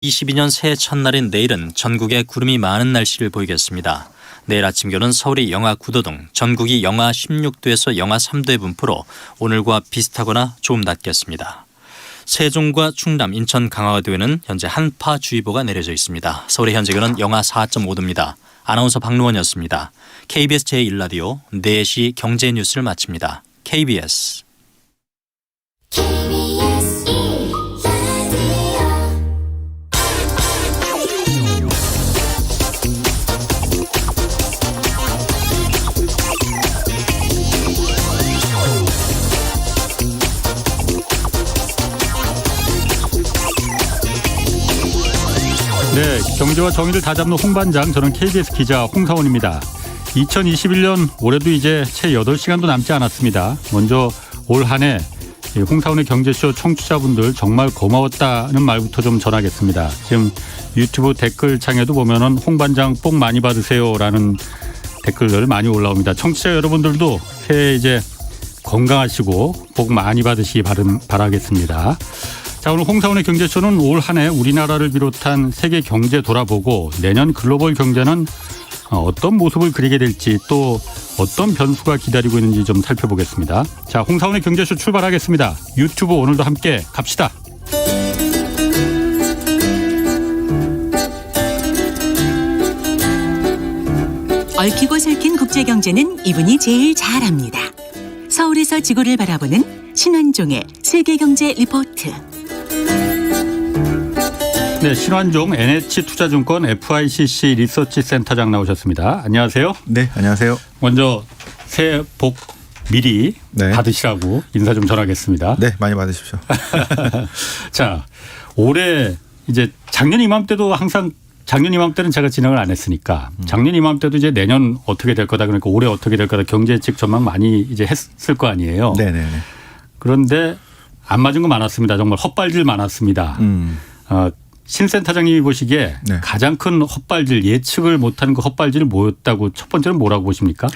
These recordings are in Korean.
2022년 새해 첫날인 내일은 전국에 구름이 많은 날씨를 보이겠습니다. 내일 아침 기온은 서울이 영하 9도 등 전국이 영하 16도에서 영하 3도의 분포로 오늘과 비슷하거나 조금 낮겠습니다. 세종과 충남, 인천, 강화도에는 현재 한파주의보가 내려져 있습니다. 서울의 현재 기온은 영하 4.5도입니다. 아나운서 박노원이었습니다. KBS 제1라디오 4시 경제뉴스를 마칩니다. KBS 네, 경제와 정의를 다잡는 홍반장, 저는 KBS 기자 홍사원입니다. 2021년 올해도 이제 채 8시간도 남지 않았습니다. 먼저 올 한 해 홍사원의 경제쇼 청취자분들 정말 고마웠다는 말부터 좀 전하겠습니다. 지금 유튜브 댓글창에도 보면은 홍반장 복 많이 받으세요라는 댓글들 많이 올라옵니다. 청취자 여러분들도 새해 이제 건강하시고 복 많이 받으시기 바라겠습니다. 자, 오늘 홍사원의 경제쇼는 올 한 해 우리나라를 비롯한 세계 경제 돌아보고 내년 글로벌 경제는 어떤 모습을 그리게 될지 또 어떤 변수가 기다리고 있는지 좀 살펴보겠습니다. 자, 홍사원의 경제쇼 출발하겠습니다. 유튜브 오늘도 함께 갑시다. 얽히고 설킨 국제경제는 이분이 제일 잘합니다. 서울에서 지구를 바라보는 신환종의 세계경제 리포트. 네, 신환종 NH투자증권 FICC 리서치 센터장 나오셨습니다. 안녕하세요. 네, 안녕하세요. 먼저 새해 복 미리 네. 받으시라고 인사 좀 전하겠습니다. 네, 많이 받으십시오. 자, 올해 이제 작년 이맘때도 항상 작년 이맘때는 제가 진행을 안 했으니까 작년 이맘때도 이제 내년 어떻게 될 거다, 그러니까 올해 어떻게 될 거다 경제 예측 전망 많이 이제 했을 거 아니에요. 네네네. 그런데 안 맞은 거 많았습니다. 정말 헛발질 많았습니다. 신 센터장님이 보시기에 네. 가장 큰 헛발질, 예측을 못하는 그 헛발질이 뭐였다고, 첫 번째는 뭐라고 보십니까?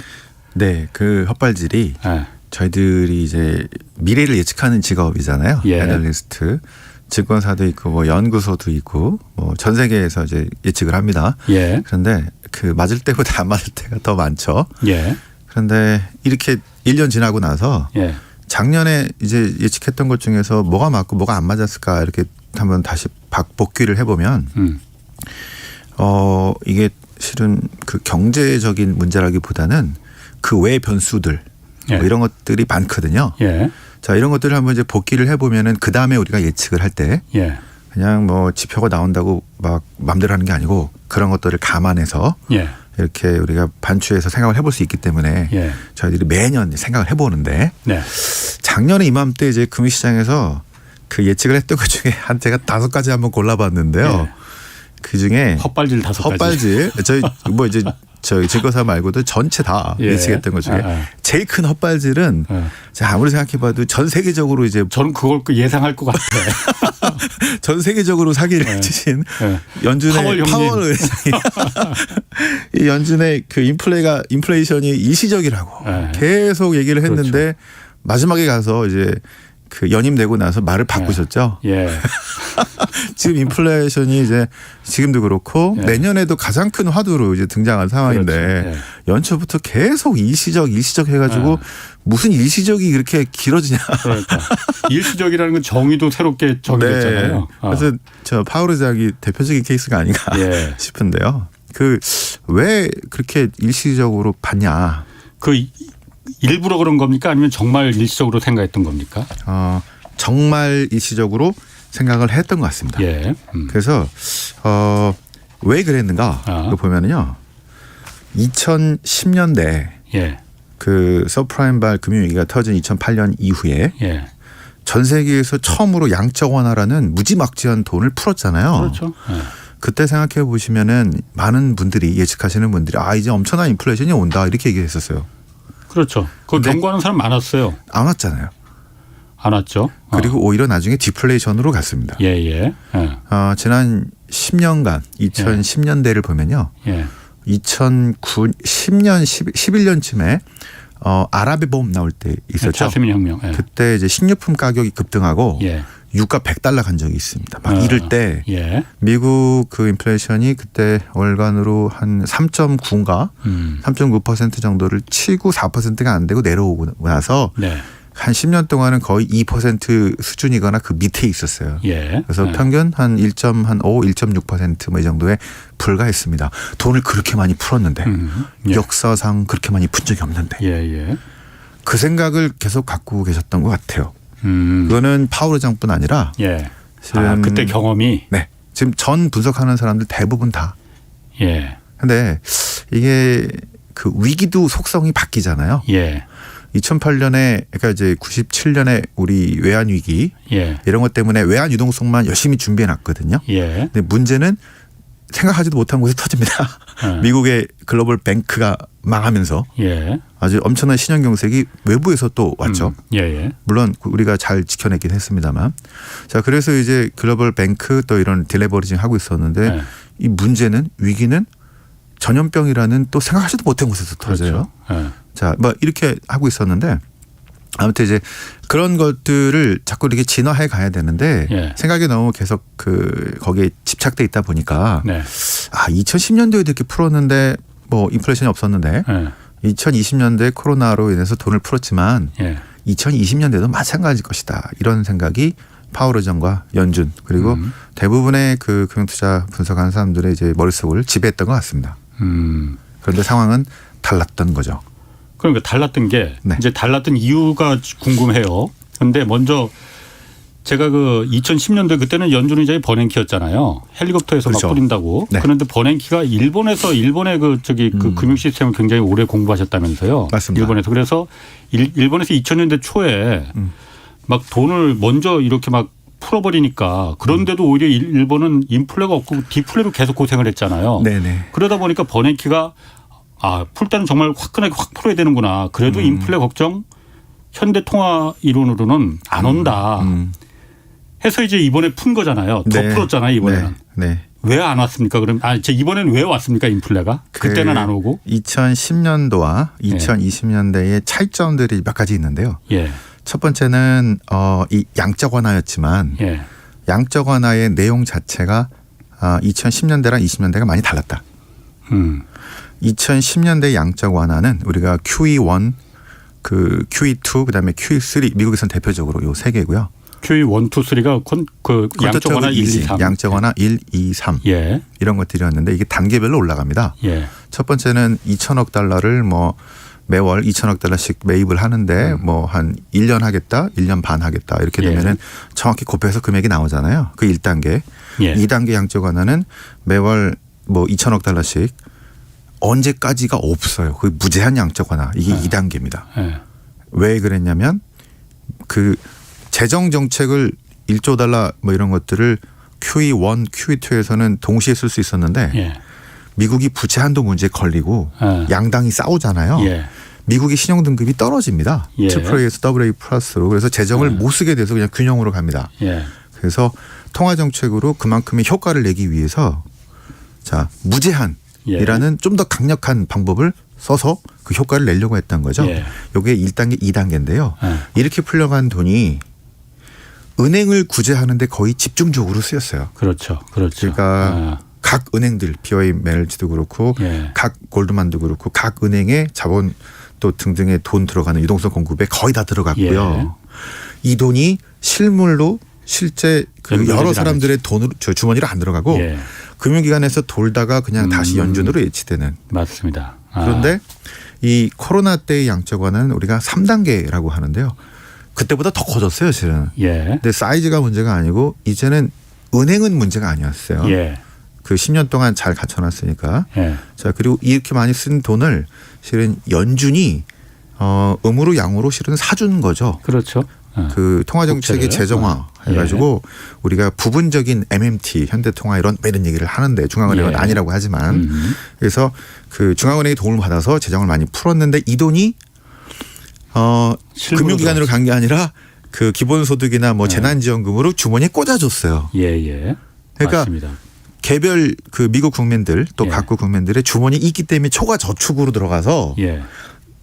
네, 그 헛발질이 네. 저희들이 이제 미래를 예측하는 직업이잖아요. 예. 애널리스트, 증권사도 있고 뭐 연구소도 있고 뭐 전 세계에서 이제 예측을 합니다. 예. 그런데 그 맞을 때보다 안 맞을 때가 더 많죠. 예. 그런데 이렇게 1년 지나고 나서 예. 작년에 이제 예측했던 것 중에서 뭐가 맞고 뭐가 안 맞았을까 이렇게 한번 다시 복귀를 해보면 이게 실은 그 경제적인 문제라기보다는 그 외 변수들 예. 뭐 이런 것들이 많거든요. 예. 자, 이런 것들을 한번 이제 복귀를 해보면은 그 다음에 우리가 예측을 할 때 예. 그냥 뭐 지표가 나온다고 막 마음대로 하는 게 아니고 그런 것들을 감안해서 예. 이렇게 우리가 반추해서 생각을 해볼 수 있기 때문에 예. 저희들이 매년 생각을 해보는데 네. 작년에 이맘때 이제 금융시장에서 그 예측을 했던 것 중에 한 제가 5가지 한번 골라봤는데요. 예. 그 중에 헛발질 5가지. 헛발질 저희 뭐 이제 저희 증권사 말고도 전체 다 예. 예측했던 것 중에 제일 큰 헛발질은 제가 아무리 생각해봐도 전 세계적으로 이제 저는 그걸 예상할 것 같아. 전 세계적으로 사기를 치신 연준의 파월 의장이 이 연준의 그 인플레이션이 일시적이라고 계속 얘기를 했는데 그렇죠. 마지막에 가서 이제 그 연임되고 나서 말을 바꾸셨죠. 예. 지금 인플레이션이 이제 지금도 그렇고 내년에도 가장 큰 화두로 이제 등장한 상황인데 그렇죠. 연초부터 계속 일시적 해가지고 무슨 일시적이 그렇게 길어지냐. 그러니까 일시적이라는 건 정의도 새롭게 정의됐잖아요. 네. 그래서 저 파월 의장이 대표적인 케이스가 아닌가 싶은데요. 그 왜 그렇게 일시적으로 봤냐. 그 일부러 그런 겁니까? 아니면 정말 일시적으로 생각했던 겁니까? 정말 일시적으로 생각을 했던 것 같습니다. 예. 그래서 왜 그랬는가 보면은요. 2010년대 예. 그 서프라임발 금융위기가 터진 2008년 이후에 예. 전 세계에서 처음으로 양적 완화라는 무지막지한 돈을 풀었잖아요. 그렇죠. 예. 그때 생각해 보시면은 많은 분들이 예측하시는 분들이 이제 엄청난 인플레이션이 온다 이렇게 얘기했었어요. 그렇죠. 그거 경고하는 사람 많았어요. 안 왔잖아요. 안 왔죠. 그리고 오히려 나중에 디플레이션으로 갔습니다. 예. 지난 10년간 2010년대를 보면요. 예. 2009, 10년, 11년쯤에 아랍의 봄 나올 때 있었죠. 자스민 혁명. 그때 이제 식료품 가격이 급등하고 유가 100달러 간 적이 있습니다. 막 이럴 때 예. 미국 그 인플레이션이 그때 월간으로 한 3.9인가 3.9% 정도를 치고 4%가 안 되고 내려오고 나서 네. 한 10년 동안은 거의 2% 수준이거나 그 밑에 있었어요. 예. 그래서 예. 평균 한 1.5, 1.6% 뭐 이 정도에 불과했습니다. 돈을 그렇게 많이 풀었는데 예. 역사상 그렇게 많이 푼 적이 없는데 예. 예. 그 생각을 계속 갖고 계셨던 것 같아요. 그거는 파월 의장뿐 아니라 예. 지금 그때 경험이. 네, 지금 전 분석하는 사람들 대부분 다. 예. 근데 이게 그 위기도 속성이 바뀌잖아요. 예. 2008년에 그러니까 이제 97년에 우리 외환 위기 예. 이런 것 때문에 외환 유동성만 열심히 준비해 놨거든요. 예. 근데 문제는 생각하지도 못한 곳에 터집니다. 미국의 글로벌 뱅크가 망하면서 예. 아주 엄청난 신현경색이 외부에서 또 왔죠. 예. 예. 물론 우리가 잘 지켜냈긴 했습니다만. 자, 그래서 이제 글로벌 뱅크 또 이런 딜레버리징 하고 있었는데 네. 이 문제는 위기는 전염병이라는 또 생각하지도 못한 곳에서 터져요. 그렇죠. 예. 자, 뭐 이렇게 하고 있었는데 아무튼 이제 그런 것들을 자꾸 이렇게 진화해 가야 되는데 예. 생각이 너무 계속 그 거기에 집착돼 있다 보니까 네. 2010년도에도 이렇게 풀었는데 뭐 인플레이션이 없었는데 예. 2020년도에 코로나로 인해서 돈을 풀었지만 예. 2020년대도 마찬가지일 것이다. 이런 생각이 파월 의장과 연준 그리고 대부분의 그 금융투자 분석하는 사람들의 이제 머릿속을 지배했던 것 같습니다. 그런데 상황은 달랐던 거죠. 그러니까 달랐던 게 네. 이제 달랐던 이유가 궁금해요. 그런데 먼저 제가 그 2010년도에 그때는 연준 의장이 버냉키였잖아요. 헬리콥터에서 그렇죠. 막 뿌린다고. 네. 그런데 버냉키가 일본의 그 저기 그 금융 시스템을 굉장히 오래 공부하셨다면서요. 맞습니다. 일본에서 그래서 일본에서 2000년대 초에 막 돈을 먼저 이렇게 막 풀어버리니까 그런데도 오히려 일본은 인플레가 없고 디플레로 계속 고생을 했잖아요. 네네. 그러다 보니까 버냉키가 풀 때는 정말 화끈하게 확 풀어야 되는구나. 그래도 인플레 걱정 현대 통화 이론으로는 안 온다. 해서 이제 이번에 푼 거잖아요. 더 네. 풀었잖아요. 이번에는. 네. 왜 안 왔습니까? 그럼 이번에는 왜 왔습니까? 인플레가? 그때는 안 오고. 2010년도와 2020년대의 차이점들이 몇 가지 있는데요. 예. 첫 번째는 이 양적 완화였지만 예. 양적 완화의 내용 자체가 2010년대랑 20년대가 많이 달랐다. 2010년대 양적 완화는 우리가 QE1, 그 QE2, 그다음에 QE3 미국에서는 대표적으로 요 세 개고요. QE 1, 2, 3가 그 양적 완화 1, 2, 3. 양적 완화 1, 2, 3 예. 이런 것들이었는데 이게 단계별로 올라갑니다. 예. 첫 번째는 2천억 달러를 뭐 매월 2천억 달러씩 매입을 하는데 뭐 한 1년 하겠다, 1년 반 하겠다 이렇게 예. 되면은 정확히 곱해서 금액이 나오잖아요. 그 1단계. 예. 2단계 양적 완화는 매월 뭐 2천억 달러씩 언제까지가 없어요. 그 무제한 양적 완화. 이게 2단계입니다. 예. 왜 그랬냐면 그 재정 정책을 1조 달러 뭐 이런 것들을 QE1, QE2에서는 동시에 쓸 수 있었는데 예. 미국이 부채 한도 문제에 걸리고 양당이 싸우잖아요. 예. 미국의 신용 등급이 떨어집니다. 예. AAA에서 AA 플러스로. 그래서 재정을 못 쓰게 돼서 그냥 균형으로 갑니다. 예. 그래서 통화 정책으로 그만큼의 효과를 내기 위해서 자, 무제한이라는 좀 더 강력한 방법을 써서 그 효과를 내려고 했던 거죠. 예. 이게 1단계, 2단계인데요. 예. 이렇게 풀려간 돈이 은행을 구제하는데 거의 집중적으로 쓰였어요. 그렇죠. 그렇죠. 그러니까 각 은행들 BOA 메릴지도 그렇고 예. 각 골드만도 그렇고 각 은행의 자본 또 등등의 돈 들어가는 유동성 공급에 거의 다 들어갔고요. 이 돈이 실물로 실제 그 여러 사람들의 돈으로 주머니로 안 들어가고 예. 금융기관에서 돌다가 그냥 다시 연준으로 예치되는. 맞습니다. 그런데 이 코로나 때의 양적 완화는 우리가 3단계라고 하는데요. 그때보다 더 커졌어요, 실은. 예. 근데 사이즈가 문제가 아니고 이제는 은행은 문제가 아니었어요. 예. 그 10년 동안 잘 갖춰놨으니까. 예. 자, 그리고 이렇게 많이 쓴 돈을 실은 연준이 음으로 양으로 실은 사준 거죠. 그렇죠. 그 통화정책의 국채를. 재정화 해가지고 우리가 부분적인 MMT 현대통화 이런 얘기를 하는데 중앙은행은 예. 아니라고 하지만 그래서 그 중앙은행이 도움을 받아서 재정을 많이 풀었는데 이 돈이 금융기관으로 간 게 아니라 그 기본소득이나 뭐 재난지원금으로 주머니에 꽂아줬어요. 예예. 그러니까 맞습니다. 개별 그 미국 국민들 또 예. 각국 국민들의 주머니 있기 때문에 초과 저축으로 들어가서 예.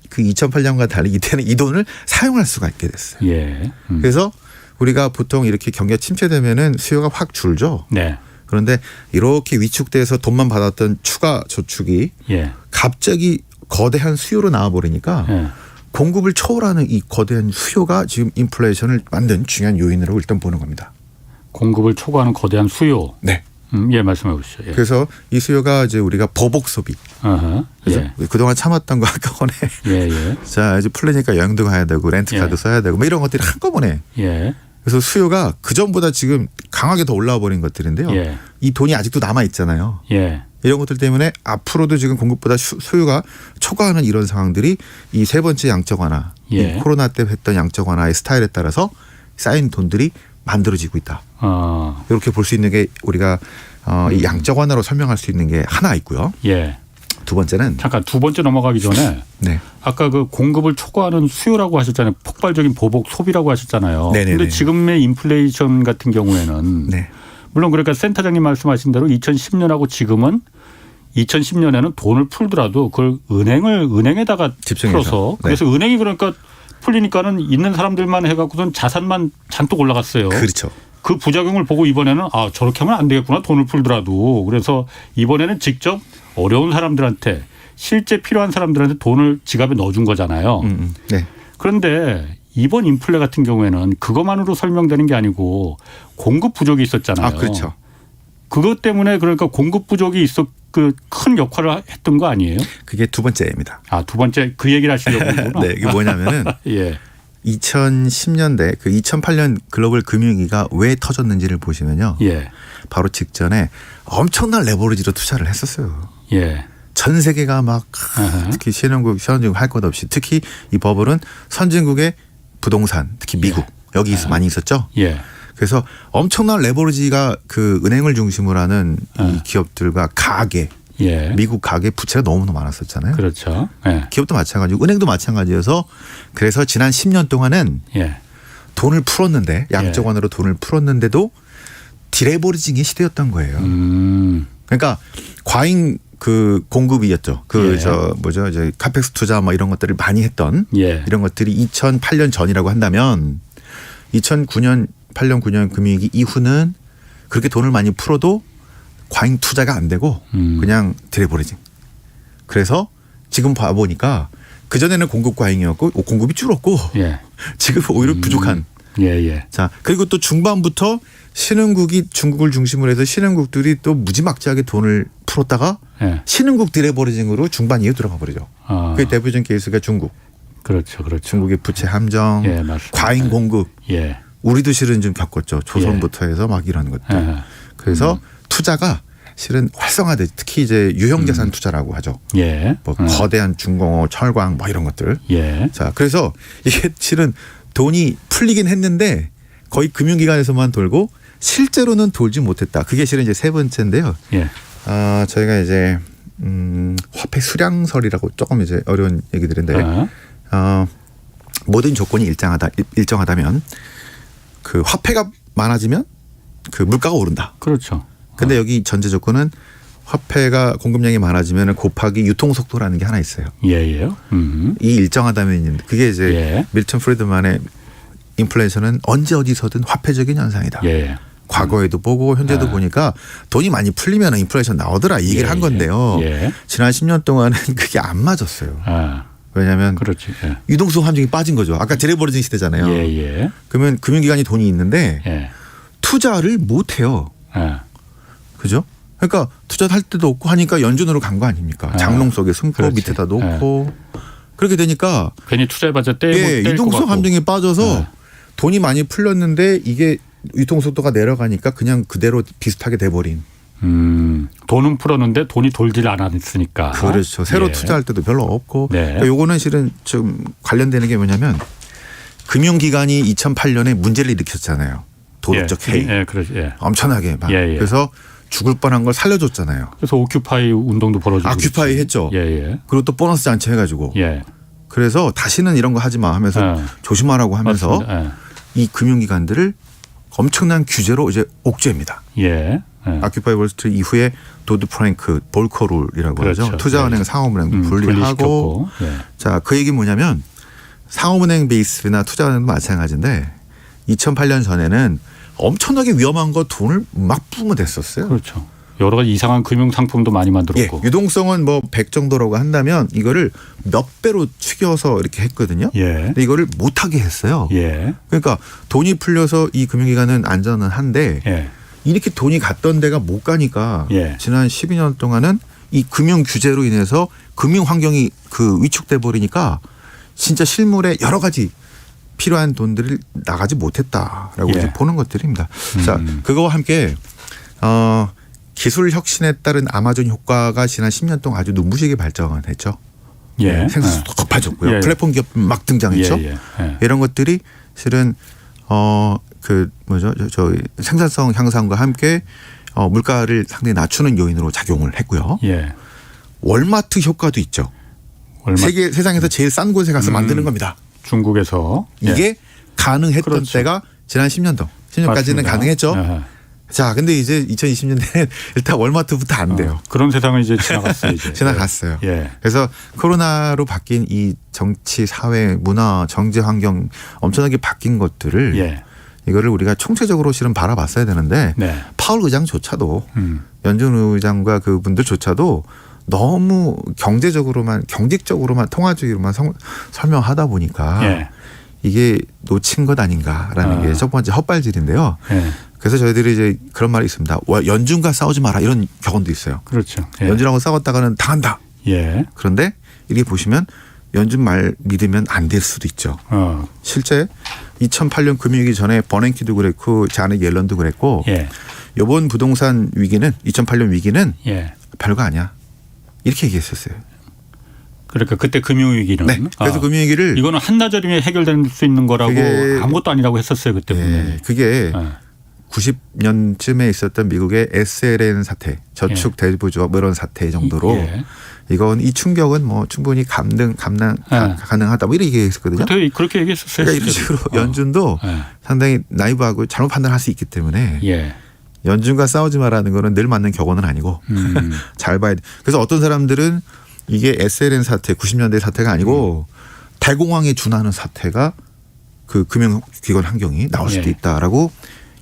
그 2008년과 달리 이때는 이 돈을 사용할 수가 있게 됐어요. 예. 그래서 우리가 보통 이렇게 경기가 침체되면은 수요가 확 줄죠. 네. 그런데 이렇게 위축돼서 돈만 받았던 추가 저축이 예. 갑자기 거대한 수요로 나와버리니까 예. 공급을 초월하는 이 거대한 수요가 지금 인플레이션을 만든 중요한 요인으로 일단 보는 겁니다. 공급을 초과하는 거대한 수요. 네. 예, 말씀해 보시죠. 예. 그래서 이 수요가 이제 우리가 보복 소비. 어허. 그래서 예. 그동안 참았던 거 한꺼번에 예, 예. 자 이제 풀리니까 여행도 가야 되고 렌트카도 예. 써야 되고 뭐 이런 것들이 한꺼번에. 예. 그래서 수요가 그 전보다 지금 강하게 더 올라와 버린 것들인데요. 예. 이 돈이 아직도 남아 있잖아요. 예. 이런 것들 때문에 앞으로도 지금 공급보다 수요가 초과하는 이런 상황들이 이 세 번째 양적 완화, 예. 이 코로나 때 했던 양적 완화의 스타일에 따라서 쌓인 돈들이 만들어지고 있다. 이렇게 볼 수 있는 게 우리가 이 양적 완화로 설명할 수 있는 게 하나 있고요. 예. 두 번째는 잠깐 두 번째 넘어가기 전에 네. 아까 그 공급을 초과하는 수요라고 하셨잖아요. 폭발적인 보복 소비라고 하셨잖아요. 네네네. 그런데 지금의 인플레이션 같은 경우에는 네. 물론 그러니까 센터장님 말씀하신 대로 2010년하고 지금은 2010년에는 돈을 풀더라도 그걸 은행에다가 집중해서. 풀어서 네. 그래서 은행이 그러니까 풀리니까는 있는 사람들만 해갖고선 자산만 잔뜩 올라갔어요. 그렇죠. 그 부작용을 보고 이번에는 아 저렇게 하면 안 되겠구나 돈을 풀더라도 그래서 이번에는 직접 어려운 사람들한테 실제 필요한 사람들한테 돈을 지갑에 넣어준 거잖아요. 네. 그런데 이번 인플레 같은 경우에는 그것만으로 설명되는 게 아니고 공급 부족이 있었잖아요. 아 그렇죠. 그것 때문에 그러니까 공급 부족이 그 큰 역할을 했던 거 아니에요? 그게 두 번째입니다. 아, 두 번째 그 얘기를 하시려고 그러구나. 네, 이게 뭐냐면은 예. 2010년대 그 2008년 글로벌 금융위기가 왜 터졌는지를 보시면요. 예. 바로 직전에 엄청난 레버리지로 투자를 했었어요. 예. 전 세계가 막 아하. 특히 신흥국, 선진국 할 것 없이 특히 이 버블은 선진국의 부동산 특히 미국 여기 많이 있었죠. 예. 그래서 엄청난 레버리지가 그 은행을 중심으로 하는 이 기업들과 가계 예. 미국 가계 부채가 너무너무 많았었잖아요. 그렇죠. 예. 기업도 마찬가지고 은행도 마찬가지여서 그래서 지난 10년 동안은 예. 돈을 풀었는데 양적 완화로 돈을 풀었는데도 디레버리징의 시대였던 거예요. 그러니까 과잉 그 공급이었죠. 그 예. 저 뭐죠 이제 카펙스 투자 뭐 이런 것들을 많이 했던 예. 이런 것들이 2008년 전이라고 한다면 2009년 8년 9년 금융위기 이후는 그렇게 돈을 많이 풀어도 과잉 투자가 안 되고 그냥 디레버리징. 그래서 지금 봐보니까 그전에는 공급 과잉이었고 공급이 줄었고 예. 지금 오히려 부족한. 예. 예. 자 그리고 또 중반부터 신흥국이 중국을 중심으로 해서 신흥국들이 또 무지막지하게 돈을 풀었다가 예. 신흥국 디레버리징으로 중반 이후 들어가 버리죠. 아. 그게 대표적인 케이스가 중국. 그렇죠. 그렇죠. 중국의 부채 함정, 예, 맞습니다. 과잉 공급. 예. 우리도 실은 좀 겪었죠. 조선부터 해서 막 이런 것들. 예. 그래서 투자가 실은 활성화돼. 특히 이제 유형자산 투자라고 하죠. 예. 뭐 거대한 중공업, 철광 뭐 이런 것들. 예. 자, 그래서 이게 실은 돈이 풀리긴 했는데 거의 금융기관에서만 돌고 실제로는 돌지 못했다. 그게 실은 이제 세 번째인데요. 예. 저희가 이제 화폐 수량설이라고 조금 이제 어려운 얘기들인데 모든 조건이 일정하다면 그 화폐가 많아지면 그 물가가 오른다. 그렇죠. 근데 여기 전제 조건은 화폐가 공급량이 많아지면 곱하기 유통 속도라는 게 하나 있어요. 예예요. 이 일정하다면 있는데 그게 이제 예. 밀턴 프리드만의 인플레이션은 언제 어디서든 화폐적인 현상이다. 예. 과거에도 보고 현재도 보니까 돈이 많이 풀리면 인플레이션 나오더라 이 얘기를 예, 한 건데요. 예. 지난 10년 동안은 그게 안 맞았어요. 아. 왜냐하면 그렇지. 예. 유동성 함정이 빠진 거죠. 아까 디레버리징 시대잖아요. 예. 그러면 금융기관이 돈이 있는데 예. 투자를 못 해요. 예. 그죠? 그러니까 투자할 때도 없고 하니까 연준으로 간 거 아닙니까? 장롱 속에 숨고 그렇지. 밑에다 놓고 그렇게 되니까 괜히 투자해봤자 떼고 뗄 것 유동성 같고. 함정에 빠져서 돈이 많이 풀렸는데 이게 유통 속도가 내려가니까 그냥 그대로 비슷하게 돼버린. 돈은 풀었는데 돈이 돌질 않았으니까. 그렇죠. 새로 예. 투자할 때도 별로 없고. 네. 그러니까 요거는 실은 좀 관련되는 게 뭐냐면 금융기관이 2008년에 문제를 일으켰잖아요. 도덕적 해이. 예, 그렇죠. 예. 엄청나게 막. 예. 그래서 죽을 뻔한 걸 살려줬잖아요. 그래서 오큐파이 운동도 벌어지고. 아큐파이 했죠. 예. 그리고 또 보너스 잔치 해가지고. 예. 그래서 다시는 이런 거 하지 마 하면서 조심하라고 하면서 맞습니다. 이 금융기관들을 엄청난 규제로 이제 옥죄입니다. 예. 아큐파이 월스트리트 이후에 도드 프랭크 볼커룰이라고 그렇죠. 하죠. 투자은행, 상업은행 분리하고. 예. 자, 그 얘기 뭐냐면 상업은행 베이스나 투자은행도 마찬가지인데 2008년 전에는 엄청나게 위험한 거 돈을 막 뿜어댔었어요. 그렇죠. 여러 가지 이상한 금융 상품도 많이 예, 만들었고. 유동성은 뭐 100 정도라고 한다면 이거를 몇 배로 축여서 이렇게 했거든요. 예. 근데 이거를 못하게 했어요. 예. 그러니까 돈이 풀려서 이 금융기관은 안전은 한데 예. 이렇게 돈이 갔던 데가 못 가니까 예. 지난 12년 동안은 이 금융 규제로 인해서 금융 환경이 그 위축돼 버리니까 진짜 실물에 여러 가지 필요한 돈들을 나가지 못했다라고 예. 이제 보는 것들입니다. 자, 그거와 함께 기술 혁신에 따른 아마존 효과가 지난 10년 동안 아주 눈부시게 발전했죠. 예. 생산성도 높아졌고요. 예. 플랫폼 기업 막 등장했죠. 예. 예. 이런 것들이 실은 저 생산성 향상과 함께 물가를 상당히 낮추는 요인으로 작용을 했고요. 예. 월마트 효과도 있죠. 세상에서 제일 싼 곳에 가서 만드는 겁니다. 중국에서 이게 가능했던 그렇죠. 때가 지난 10년도. 10년까지는 맞습니다. 가능했죠. 예. 자, 근데 이제 2020년대는 일단 월마트부터 안 돼요. 그런 세상은 이제 지나갔어요. 이제. 지나갔어요. 예. 그래서 코로나로 바뀐 이 정치, 사회, 문화, 경제 환경 엄청나게 바뀐 것들을 예. 이거를 우리가 총체적으로 실은 바라봤어야 되는데 네. 파월 의장조차도 연준 의장과 그분들조차도 너무 경직적으로만 통화주의로만 설명하다 보니까 예. 이게 놓친 것 아닌가라는 게 첫 번째 헛발질인데요. 예. 그래서 저희들이 이제 그런 말이 있습니다. 연준과 싸우지 마라 이런 격언도 있어요. 그렇죠. 예. 연준하고 싸웠다가는 당한다. 예. 그런데 이렇게 보시면 연준 말 믿으면 안 될 수도 있죠. 실제 2008년 금융위기 전에 버냉키도 그랬고 자넷 옐런도 그랬고 예. 이번 부동산 위기는 2008년 위기는 예. 별거 아니야. 이렇게 얘기했었어요. 그러니까 그때 금융위기는. 네. 그래서 금융위기를 이거는 한나절이면 해결될 수 있는 거라고 아무것도 아니라고 했었어요. 그때 분명히. 그게 예. 90년쯤에 있었던 미국의 SLN 사태, 저축 대부조합 이런 사태 정도로 예. 이건 이 충격은 뭐 충분히 가능하다 뭐 이렇게 얘기했었거든요. 그렇게 얘기했었어요. 그러니까 이런 식으로 연준도 예. 상당히 나이브하고 잘못 판단할 수 있기 때문에 예. 연준과 싸우지 마라는 거는 늘 맞는 격언은 아니고 잘 봐야 돼. 그래서 어떤 사람들은 이게 SLN 사태 90년대 사태가 아니고 대공황에 준하는 사태가 그 금융기관 환경이 나올 수도 예. 있다라고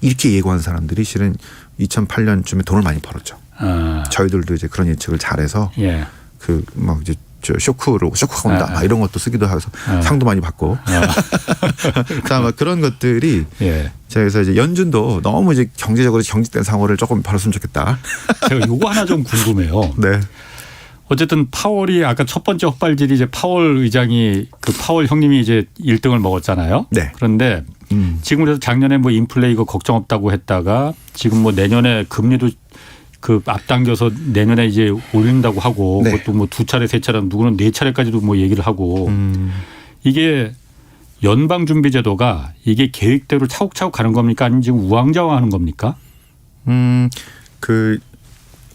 이렇게 예고한 사람들이 실은 2008년쯤에 돈을 많이 벌었죠. 저희들도 이제 그런 예측을 잘해서 예. 그 막 이제 쇼크가 온다 막 이런 것도 쓰기도 하고서 상도 많이 받고 자, 막 그런 것들이 예. 그래서 이제 연준도 너무 이제 경제적으로 경직된 상황을 조금 벌었으면 좋겠다. 제가 요거 하나 좀 궁금해요. 네. 어쨌든 파월이 아까 첫 번째 헛발질이 이제 파월 의장이 그 파월 형님이 이제 1등을 먹었잖아요. 네. 그런데 지금 그래서 작년에 뭐 인플레 이거 걱정 없다고 했다가 지금 뭐 내년에 금리도 그 앞당겨서 내년에 이제 올린다고 하고 네. 그것도 뭐 2차례 3차례 누구는 4차례까지도 뭐 얘기를 하고 이게 연방준비제도가 이게 계획대로 차곡차곡 가는 겁니까 아니면 지금 우왕좌왕하는 겁니까? 그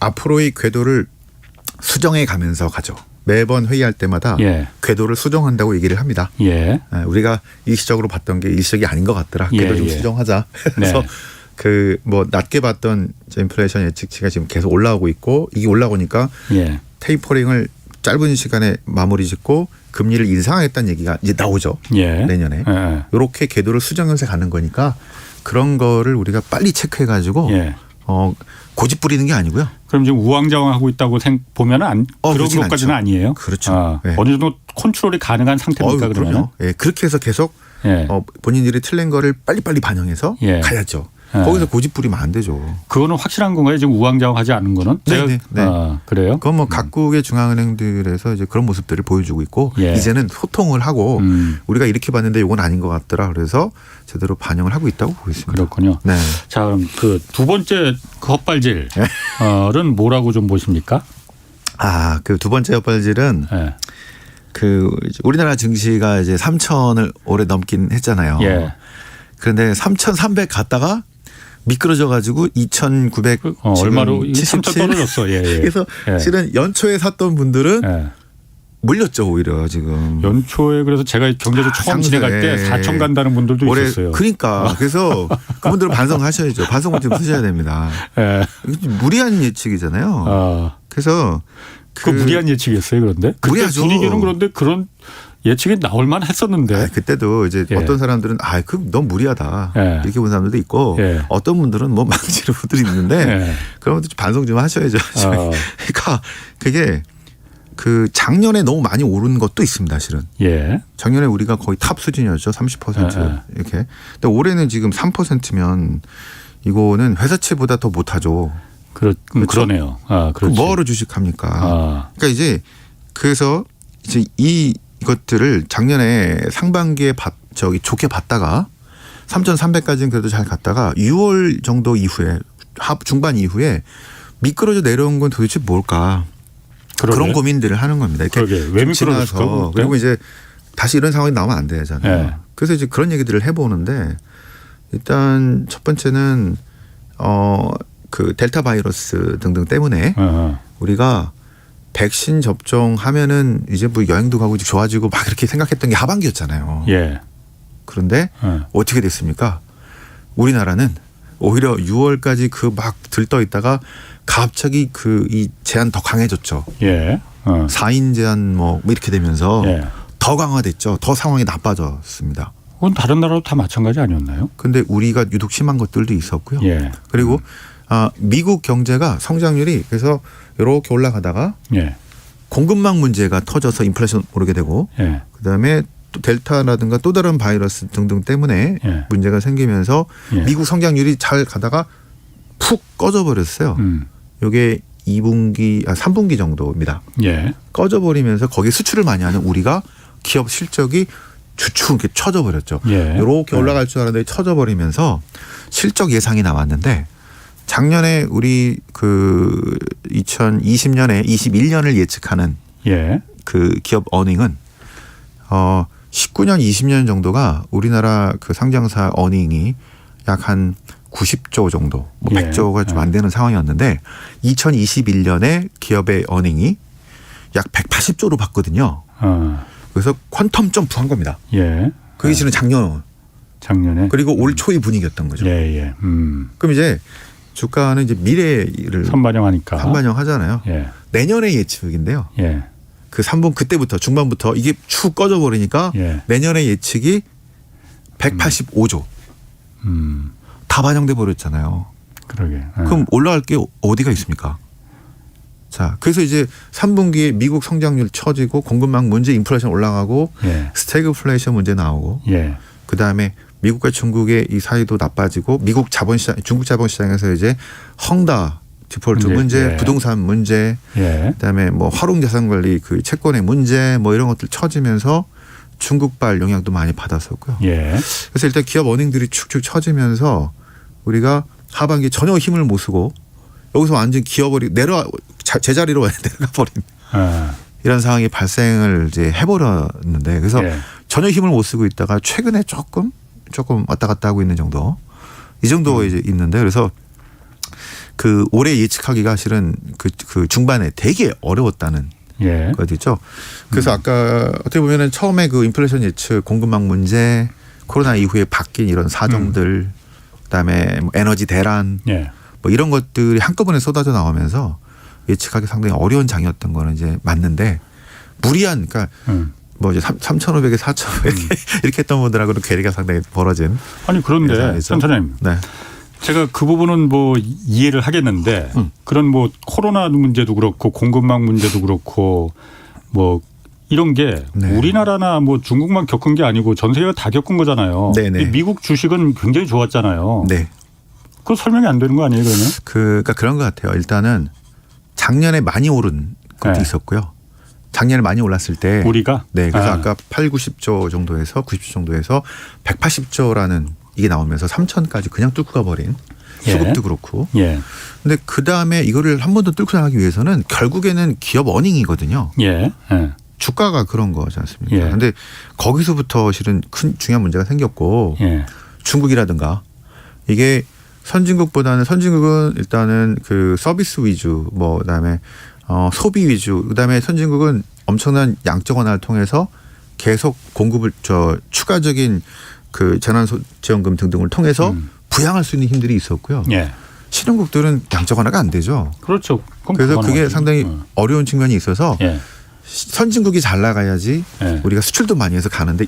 앞으로의 궤도를 수정해 가면서 가죠. 매번 회의할 때마다 예. 궤도를 수정한다고 얘기를 합니다. 예. 우리가 일시적으로 봤던 게 일시적이 아닌 것 같더라. 예, 궤도 좀 예. 수정하자. 그래서 네. 그 뭐 낮게 봤던 인플레이션 예측치가 지금 계속 올라오고 있고 이게 올라오니까 예. 테이퍼링을 짧은 시간에 마무리 짓고 금리를 인상하겠다는 얘기가 이제 나오죠. 예. 내년에. 예. 이렇게 궤도를 수정해서 가는 거니까 그런 거를 우리가 빨리 체크해 가지고 예. 고집 부리는 게 아니고요. 그럼 지금 우왕좌왕하고 있다고 보면은 그런 그렇진 것까지는 않죠. 아니에요. 그렇죠. 네. 어느 정도 컨트롤이 가능한 상태입니까 그러면? 그럼요. 예, 그렇게 해서 계속 예. 본인들이 틀린 거를 빨리빨리 반영해서 예. 가야죠. 예. 거기서 고집 부리면 안 되죠. 그거는 확실한 건가요? 지금 우왕좌왕하지 않은 거는? 네. 그래요? 그건 뭐 각국의 중앙은행들에서 이제 그런 모습들을 보여주고 있고 예. 이제는 소통을 하고 우리가 이렇게 봤는데 이건 아닌 것 같더라. 그래서 제대로 반영을 하고 있다고 보고 있습니다. 그렇군요. 네. 자, 그럼 그 두 번째 그 헛발질은 뭐라고 좀 보십니까? 그 두 번째 헛발질은 예. 그 우리나라 증시가 이제 3,000을 올해 넘긴 했잖아요. 예. 그런데 3,300 갔다가 미끄러져 가지고 2,900 얼마로 77 3천 떨어졌어. 예. 그래서 예. 실은 연초에 샀던 분들은 예. 물렸죠 오히려 지금. 연초에 그래서 제가 경제주 처음 진행할 때 4천 간다는 분들도 올해 있었어요. 그러니까 그래서 그분들은 반성하셔야죠. 반성을 좀 쓰셔야 됩니다. 예. 무리한 예측이잖아요. 그래서 그 무리한 예측이었어요. 그런데 무리하죠. 분위기는 그런데 그런 예측이 나올만 했었는데. 그때도 이제 예. 어떤 사람들은 그럼 너무 무리하다 예. 이렇게 본 사람들도 있고 예. 어떤 분들은 뭐 망치는 분들이 있는데 예. 그런 분들 반성 좀 하셔야죠. 그러니까 그게 그 작년에 너무 많이 오른 것도 있습니다. 실은 예. 작년에 우리가 거의 탑 수준이었죠. 30% 예. 이렇게. 근데 올해는 지금 3%면 이거는 회사채보다 더 못하죠. 그러네요. 그럼 뭐하러 주식합니까? 그러니까 이제 그래서 이제 이것들을 작년에 상반기에 좋게 봤다가 3,300까지는 그래도 잘 갔다가 6월 정도 이후에 중반 이후에 미끄러져 내려온 건 도대체 뭘까? 그런 고민들을 하는 겁니다. 이렇게 왜 미끄러졌을까? 그리고 이제 다시 이런 상황이 나오면 안 되잖아요. 네. 그래서 이제 그런 얘기들을 해보는데 일단 첫 번째는 그 델타 바이러스 등등 때문에 우리가 백신 접종하면은 이제 뭐 여행도 가고 이제 좋아지고 막 이렇게 생각했던 게 하반기였잖아요. 예. 그런데 어떻게 됐습니까? 우리나라는 오히려 6월까지 그 막 들떠 있다가 갑자기 그 이 제한 더 강해졌죠. 예. 4인 제한 뭐 이렇게 되면서 예. 더 강화됐죠. 더 상황이 나빠졌습니다. 그건 다른 나라도 다 마찬가지 아니었나요? 근데 우리가 유독 심한 것들도 있었고요. 예. 그리고 미국 경제가 성장률이 그래서 이렇게 올라가다가 예. 공급망 문제가 터져서 인플레이션 오르게 되고 예. 그다음에 또 델타라든가 또 다른 바이러스 등등 때문에 예. 문제가 생기면서 예. 미국 성장률이 잘 가다가 푹 꺼져버렸어요. 이게 3분기 정도입니다. 예. 꺼져버리면서 거기에 수출을 많이 하는 우리가 기업 실적이 주춤 이렇게 쳐져버렸죠. 예. 이렇게 올라갈 줄 알았는데 쳐져버리면서 실적 예상이 나왔는데 작년에 우리 그 2020년에 21년을 예측하는 예. 그 기업 어닝은 19년 20년 정도가 우리나라 그 상장사 어닝이 약 한 90조 정도, 뭐 예. 100조가 좀 안 되는 상황이었는데 2021년에 기업의 어닝이 약 180조로 봤거든요. 그래서 퀀텀 점프한 겁니다. 예. 그게 실은 작년에 그리고 올 초의 분위기였던 거죠. 예. 예. 그럼 이제 주가는 이제 미래를 선반영하니까. 선반영하잖아요. 예. 내년의 예측인데요. 예. 그 3분 그때부터 중반부터 이게 축 꺼져 버리니까 예. 내년의 예측이 185조. 다 반영돼 버렸잖아요. 그러게. 그럼 올라갈 게 어디가 있습니까? 자, 그래서 이제 3분기에 미국 성장률 처지고 공급망 문제, 인플레이션 올라가고 예. 스태그플레이션 문제 나오고 예. 그다음에 미국과 중국의 이 사이도 나빠지고 미국 자본시장, 중국 자본시장에서 이제 헝다 디폴트 문제, 예. 부동산 문제, 예. 그다음에 뭐 화룡자산관리 그 채권의 문제 뭐 이런 것들 처지면서 중국발 영향도 많이 받았었고요. 예. 그래서 일단 기업 어닝들이 축축 처지면서 우리가 하반기에 전혀 힘을 못 쓰고 여기서 완전 기업을 제자리로 내려가 버린 이런 상황이 발생을 이제 해버렸는데 그래서 예. 전혀 힘을 못 쓰고 있다가 최근에 조금 왔다 갔다 하고 있는 정도 이 정도 이제 있는데 그래서 그 올해 예측하기가 실은 그 중반에 되게 어려웠다는 예. 거죠. 그래서 아까 어떻게 보면은 처음에 그 인플레이션 예측, 공급망 문제, 코로나 이후에 바뀐 이런 사정들, 그다음에 뭐 에너지 대란, 예. 뭐 이런 것들이 한꺼번에 쏟아져 나오면서 예측하기 상당히 어려운 장이었던 거는 이제 맞는데 무리한 그러니까 뭐 이제 3,500에 4,500에 이렇게 했던 분들하고는 괴리가 상당히 벌어진. 아니 그런데 예상이죠. 센터장님. 네. 제가 그 부분은 뭐 이해를 하겠는데 그런 뭐 코로나 문제도 그렇고 공급망 문제도 그렇고 뭐 이런 게 네. 우리나라나 뭐 중국만 겪은 게 아니고 전 세계가 다 겪은 거잖아요. 네네. 미국 주식은 굉장히 좋았잖아요. 네. 그거 설명이 안 되는 거 아니에요, 그러면? 그러니까 그런 것 같아요. 일단은 작년에 많이 오른 것도 네. 있었고요. 작년에 많이 올랐을 때 우리가 네, 그래서 아까 8, 90조 정도에서 90조 정도에서 180조라는 이게 나오면서 3천까지 그냥 뚫고 가버린 수급도 그렇고. 예. 근데 그 다음에 이거를 한 번 더 뚫고 나가기 위해서는 결국에는 기업 어닝이거든요. 예. 예. 주가가 그런 거지 않습니까? 예. 근데 거기서부터 실은 큰 중요한 문제가 생겼고 예. 중국이라든가 이게 선진국은 일단은 그 서비스 위주 뭐 그다음에 소비 위주 그다음에 선진국은 엄청난 양적 완화를 통해서 계속 공급을 추가적인 그 재난지원금 등등을 통해서 부양할 수 있는 힘들이 있었고요. 예. 신흥국들은 양적 완화가 안 되죠. 그렇죠. 그래서 그게 불가능하지. 상당히 어려운 측면이 있어서 예. 선진국이 잘 나가야지 예. 우리가 수출도 많이 해서 가는데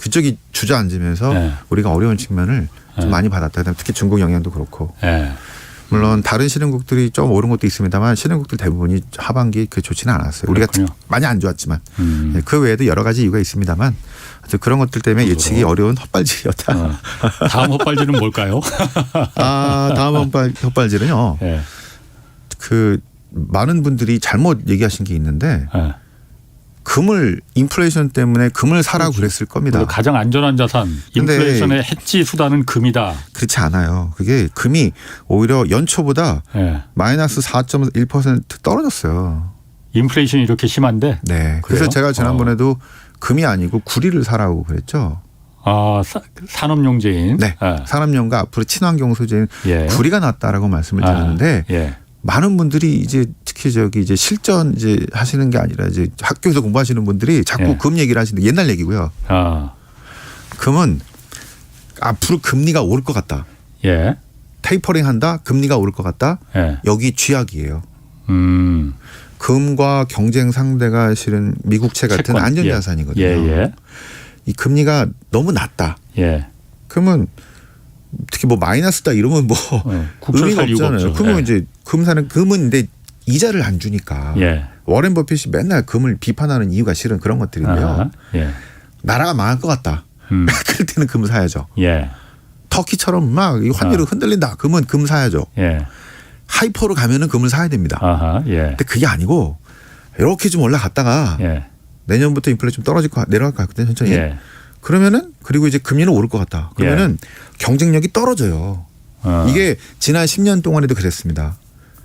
그쪽이 주저앉으면서 예. 우리가 어려운 측면을 좀 예. 많이 받았다. 그다음에 특히 중국 영향도 그렇고. 예. 물론 다른 신흥국들이 좀 오른 것도 있습니다만 신흥국들 대부분이 하반기 좋지는 않았어요. 우리가 그렇군요. 많이 안 좋았지만 그 외에도 여러 가지 이유가 있습니다만 그런 것들 때문에 예측이 어려운 헛발질이었다. 다음 헛발질은 뭘까요? 다음 헛발질은요. 예. 그 많은 분들이 잘못 얘기하신 게 있는데 예. 금을 인플레이션 때문에 금을 사라고 그랬을 겁니다. 가장 안전한 자산, 근데 인플레이션의 해지 수단은 금이다. 그렇지 않아요. 그게 금이 오히려 연초보다 예. 마이너스 4.1% 떨어졌어요. 인플레이션이 이렇게 심한데. 네. 그래서 그래요? 제가 지난번에도 금이 아니고 구리를 사라고 그랬죠. 산업용재인. 네. 예. 산업용과 앞으로 친환경 소재인 예. 구리가 낫다라고 말씀을 드렸는데 예. 많은 분들이 이제 특히 이제 실전 이제 하시는 게 아니라 이제 학교에서 공부하시는 분들이 자꾸 예. 금 얘기를 하시는데 옛날 얘기고요. 금은 앞으로 금리가 오를 것 같다. 예. 테이퍼링 한다. 금리가 오를 것 같다. 예. 여기 쥐약이에요. 음. 금과 경쟁 상대가 실은 미국채 같은 채권. 안전자산이거든요. 예. 이 금리가 너무 낮다. 예. 그러면 특히 뭐 마이너스다 이러면 뭐 국채 의미가 살 이유가 없잖아요. 없죠. 그러면 예. 이제 금은 근데 이자를 안 주니까 예. 워렌 버핏이 맨날 금을 비판하는 이유가 실은 그런 것들인데요. 예. 나라가 망할 것 같다. 그럴 때는 금 사야죠. 예. 터키처럼 막 이 환율이 흔들린다. 그러면 금 사야죠. 예. 하이퍼로 가면은 금을 사야 됩니다. 아하. 예. 근데 그게 아니고 이렇게 좀 올라갔다가 예. 내년부터 인플레 좀 떨어질 거 내려갈 것 같거든요. 천천히. 예. 그러면은 그리고 이제 금리는 오를 것 같다. 그러면은 경쟁력이 떨어져요. 이게 지난 10년 동안에도 그랬습니다.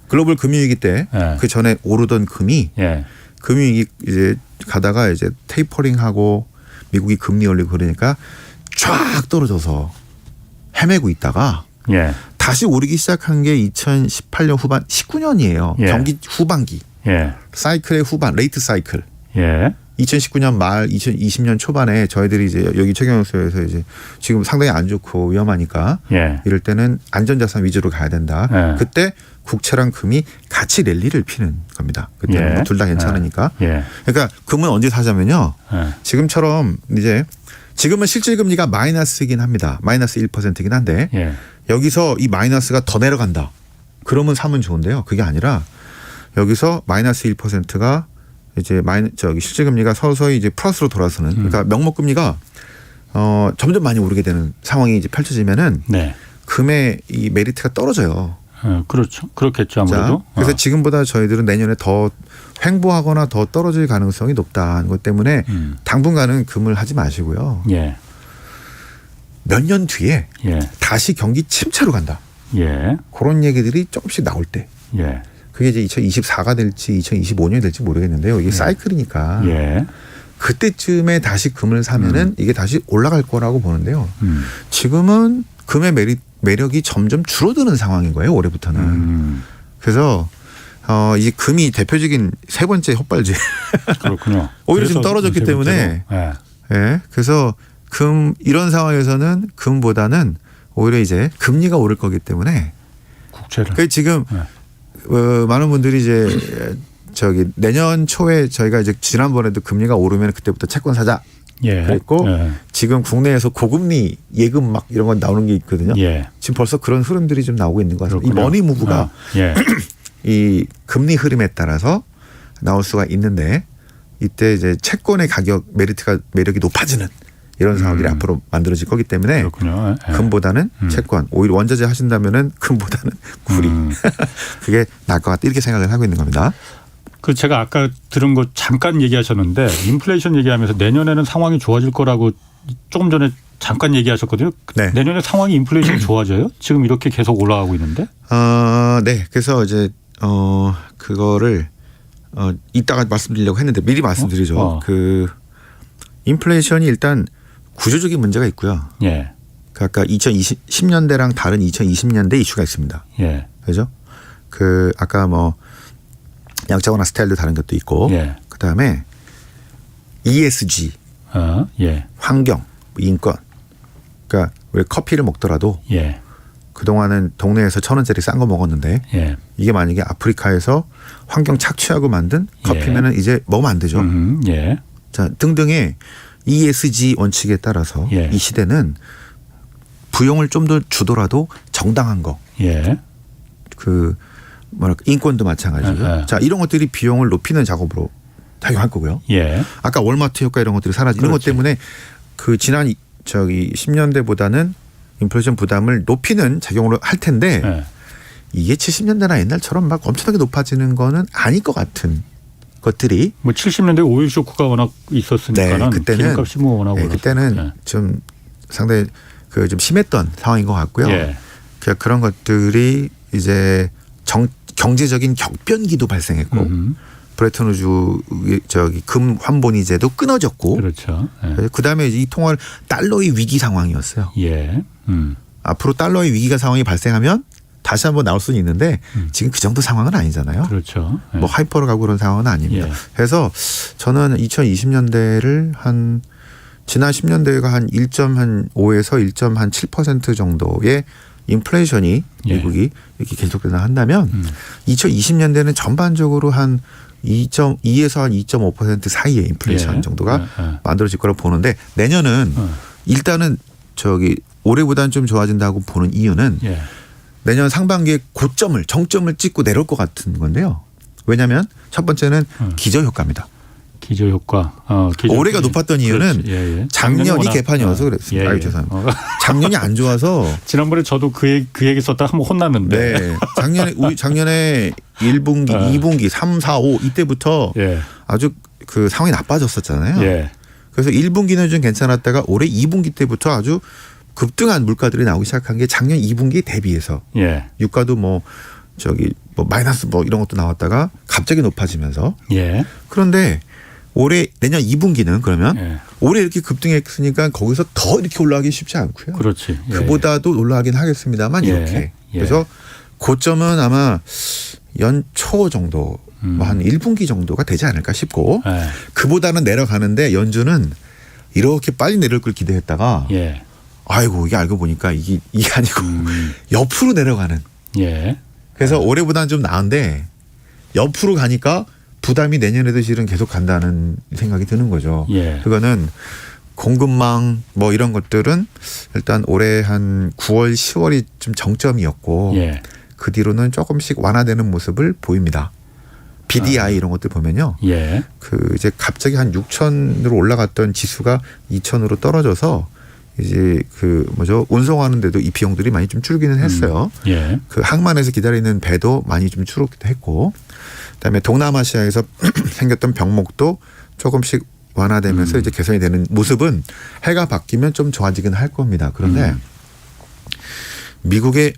글로벌 금융위기 때 그 전에 오르던 금이 예. 금융위기 이제 가다가 이제 테이퍼링하고 미국이 금리 올리고 그러니까 쫙 떨어져서 헤매고 있다가 예. 다시 오르기 시작한 게 2018년 후반 19년이에요. 예. 경기 후반기. 예. 사이클의 후반 레이트 사이클. 예. 2019년 말 2020년 초반에 저희들이 이제 여기 최경영소에서 이제 지금 상당히 안 좋고 위험하니까 예. 이럴 때는 안전자산 위주로 가야 된다. 예. 그때 국채랑 금이 같이 랠리를 피는 겁니다. 그때는 예. 뭐 둘 다 괜찮으니까. 예. 그러니까 금은 언제 사자면요. 예. 지금처럼 이제 지금은 실질금리가 마이너스이긴 합니다. 마이너스 1%이긴 한데 예. 여기서 이 마이너스가 더 내려간다. 그러면 사면 좋은데요. 그게 아니라 여기서 마이너스 1%가 이제 실질금리가 서서히 이제 플러스로 돌아서는 그러니까 명목금리가 점점 많이 오르게 되는 상황이 이제 펼쳐지면은 네. 금의 이 메리트가 떨어져요. 그렇죠. 그렇겠죠 아무래도. 자, 그래서 지금보다 저희들은 내년에 더 횡보하거나 더 떨어질 가능성이 높다는 것 때문에 당분간은 금을 하지 마시고요. 예. 몇 년 뒤에 예. 다시 경기 침체로 간다. 예. 그런 얘기들이 조금씩 나올 때. 예. 그게 이제 2024가 될지 2025년이 될지 모르겠는데요. 이게 사이클이니까. 예. 그때쯤에 다시 금을 사면은 이게 다시 올라갈 거라고 보는데요. 지금은 금의 매력이 점점 줄어드는 상황인 거예요. 올해부터는. 그래서 이 금이 대표적인 세 번째 헛발질. 그렇군요. 오히려 좀 떨어졌기 때문에. 예. 예. 그래서 이런 상황에서는 금보다는 오히려 이제 금리가 오를 거기 때문에. 국채를. 그 지금 많은 분들이 이제 내년 초에 저희가 이제 지난번에도 금리가 오르면 그때부터 채권 사자. 예. 그랬고 지금 국내에서 고금리 예금 막 이런 건 나오는 게 있거든요. 예. 지금 벌써 그런 흐름들이 좀 나오고 있는 것 같습니다. 그렇군요. 이 머니 무브가 예. 이 금리 흐름에 따라서 나올 수가 있는데 이때 이제 채권의 가격 매력이 높아지는 이런 상황들이 앞으로 만들어질 거기 때문에 그렇군요. 예. 금보다는 채권 오히려 원자재 하신다면은 금보다는 구리 그게 나을 것 같다 이렇게 생각을 하고 있는 겁니다. 그 제가 아까 들은 거 잠깐 얘기하셨는데 인플레이션 얘기하면서 내년에는 상황이 좋아질 거라고 조금 전에 잠깐 얘기하셨거든요. 네. 내년에 상황이 인플레이션 좋아져요? 지금 이렇게 계속 올라가고 있는데? 네. 그래서 이제 그거를 이따가 말씀드리려고 했는데 미리 말씀드리죠. 그 인플레이션이 일단 구조적인 문제가 있고요. 예. 그 아까 2010년대랑 다른 2020년대 이슈가 있습니다. 예. 그죠? 그 아까 뭐 양자거나 스타일도 다른 것도 있고, 예. 그 다음에 ESG, 예. 환경, 인권. 그러니까 우리 커피를 먹더라도 예. 그동안은 동네에서 1,000원짜리 싼 거 먹었는데 예. 이게 만약에 아프리카에서 환경 착취하고 만든 커피면은 이제 먹으면 안 되죠. 예. 자, 등등의 ESG 원칙에 따라서 예. 이 시대는 부용을 좀 더 주더라도 정당한 거. 예. 그 뭐랄까 인권도 마찬가지고요. 예, 예. 자, 이런 것들이 비용을 높이는 작업으로 작용할 거고요. 예. 아까 월마트 효과 이런 것들이 사라지는 것 그렇지. 때문에 그 지난 10년대보다는 인플레이션 부담을 높이는 작용을 할 텐데 예. 이게 70년대나 옛날처럼 막 엄청나게 높아지는 거는 아닐 것 같은 것들이 뭐 70년대 오일 쇼크가 워낙 있었으니까는 네, 그때는 기름값이 뭐 워낙 올랐어요. 그때는 예. 좀 상당히 그 좀 심했던 상황인 것 같고요. 예. 그러니까 그런 것들이 이제 경제적인 격변기도 발생했고 브레튼 우즈 금 환본이제도 끊어졌고 그렇죠. 예. 그다음에 이 통화를 달러의 위기 상황이었어요. 예. 앞으로 달러의 위기가 상황이 발생하면 다시 한번 나올 수는 있는데 지금 그 정도 상황은 아니잖아요. 그렇죠. 예. 뭐 하이퍼로 가고 그런 상황은 아닙니다. 예. 그래서 저는 2020년대를 한 지난 10년대가 한 1.5에서 1.7% 정도의 인플레이션이 예. 미국이 이렇게 계속되나 한다면 2020년대는 전반적으로 한 2.2에서 한 2.5% 사이의 인플레이션 예. 정도가 예. 예. 만들어질 거라고 보는데 내년은 일단은 올해보다는 좀 좋아진다고 보는 이유는 예. 내년 상반기에 고점을 정점을 찍고 내려올 것 같은 건데요. 왜냐하면 첫 번째는 기저효과입니다. 기저효과. 올해가 높았던 이유는 예, 예. 작년이 워낙- 개판이어서 그랬습니다. 예, 아유, 예. 죄송합니다. 작년이 안 좋아서 지난번에 저도 그 얘기 썼다 한번 혼났는데. 네. 작년에 1분기, 2분기, 3, 4, 5 이때부터 예. 아주 그 상황이 나빠졌었잖아요. 예. 그래서 1분기는 좀 괜찮았다가 올해 2분기 때부터 아주 급등한 물가들이 나오기 시작한 게 작년 2분기에 대비해서 예. 유가도 뭐 마이너스 뭐 이런 것도 나왔다가 갑자기 높아지면서 예. 그런데 올해 내년 2분기는 그러면 예. 올해 이렇게 급등했으니까 거기서 더 이렇게 올라가기 쉽지 않고요. 그렇지. 예. 그보다도 올라가긴 하겠습니다만 예. 이렇게. 예. 그래서 고점은 아마 연초 정도 뭐 한 1분기 정도가 되지 않을까 싶고 예. 그보다는 내려가는데 연준은 이렇게 빨리 내려올 걸 기대했다가 예. 아이고 이게 알고 보니까 이게 아니고 옆으로 내려가는. 예. 그래서 올해보다는 좀 나은데 옆으로 가니까 부담이 내년에도 실은 계속 간다는 생각이 드는 거죠. 예. 그거는 공급망 뭐 이런 것들은 일단 올해 한 9월, 10월이 좀 정점이었고 예. 그 뒤로는 조금씩 완화되는 모습을 보입니다. BDI 이런 것들 보면요. 예. 그 이제 갑자기 한 6,000으로 올라갔던 지수가 2,000으로 떨어져서 이제 운송하는데도 이 비용들이 많이 좀 줄기는 했어요. 예. 그 항만에서 기다리는 배도 많이 좀 줄었기도 했고 그다음에 동남아시아에서 생겼던 병목도 조금씩 완화되면서 이제 개선이 되는 모습은 해가 바뀌면 좀 좋아지긴 할 겁니다. 그런데 미국의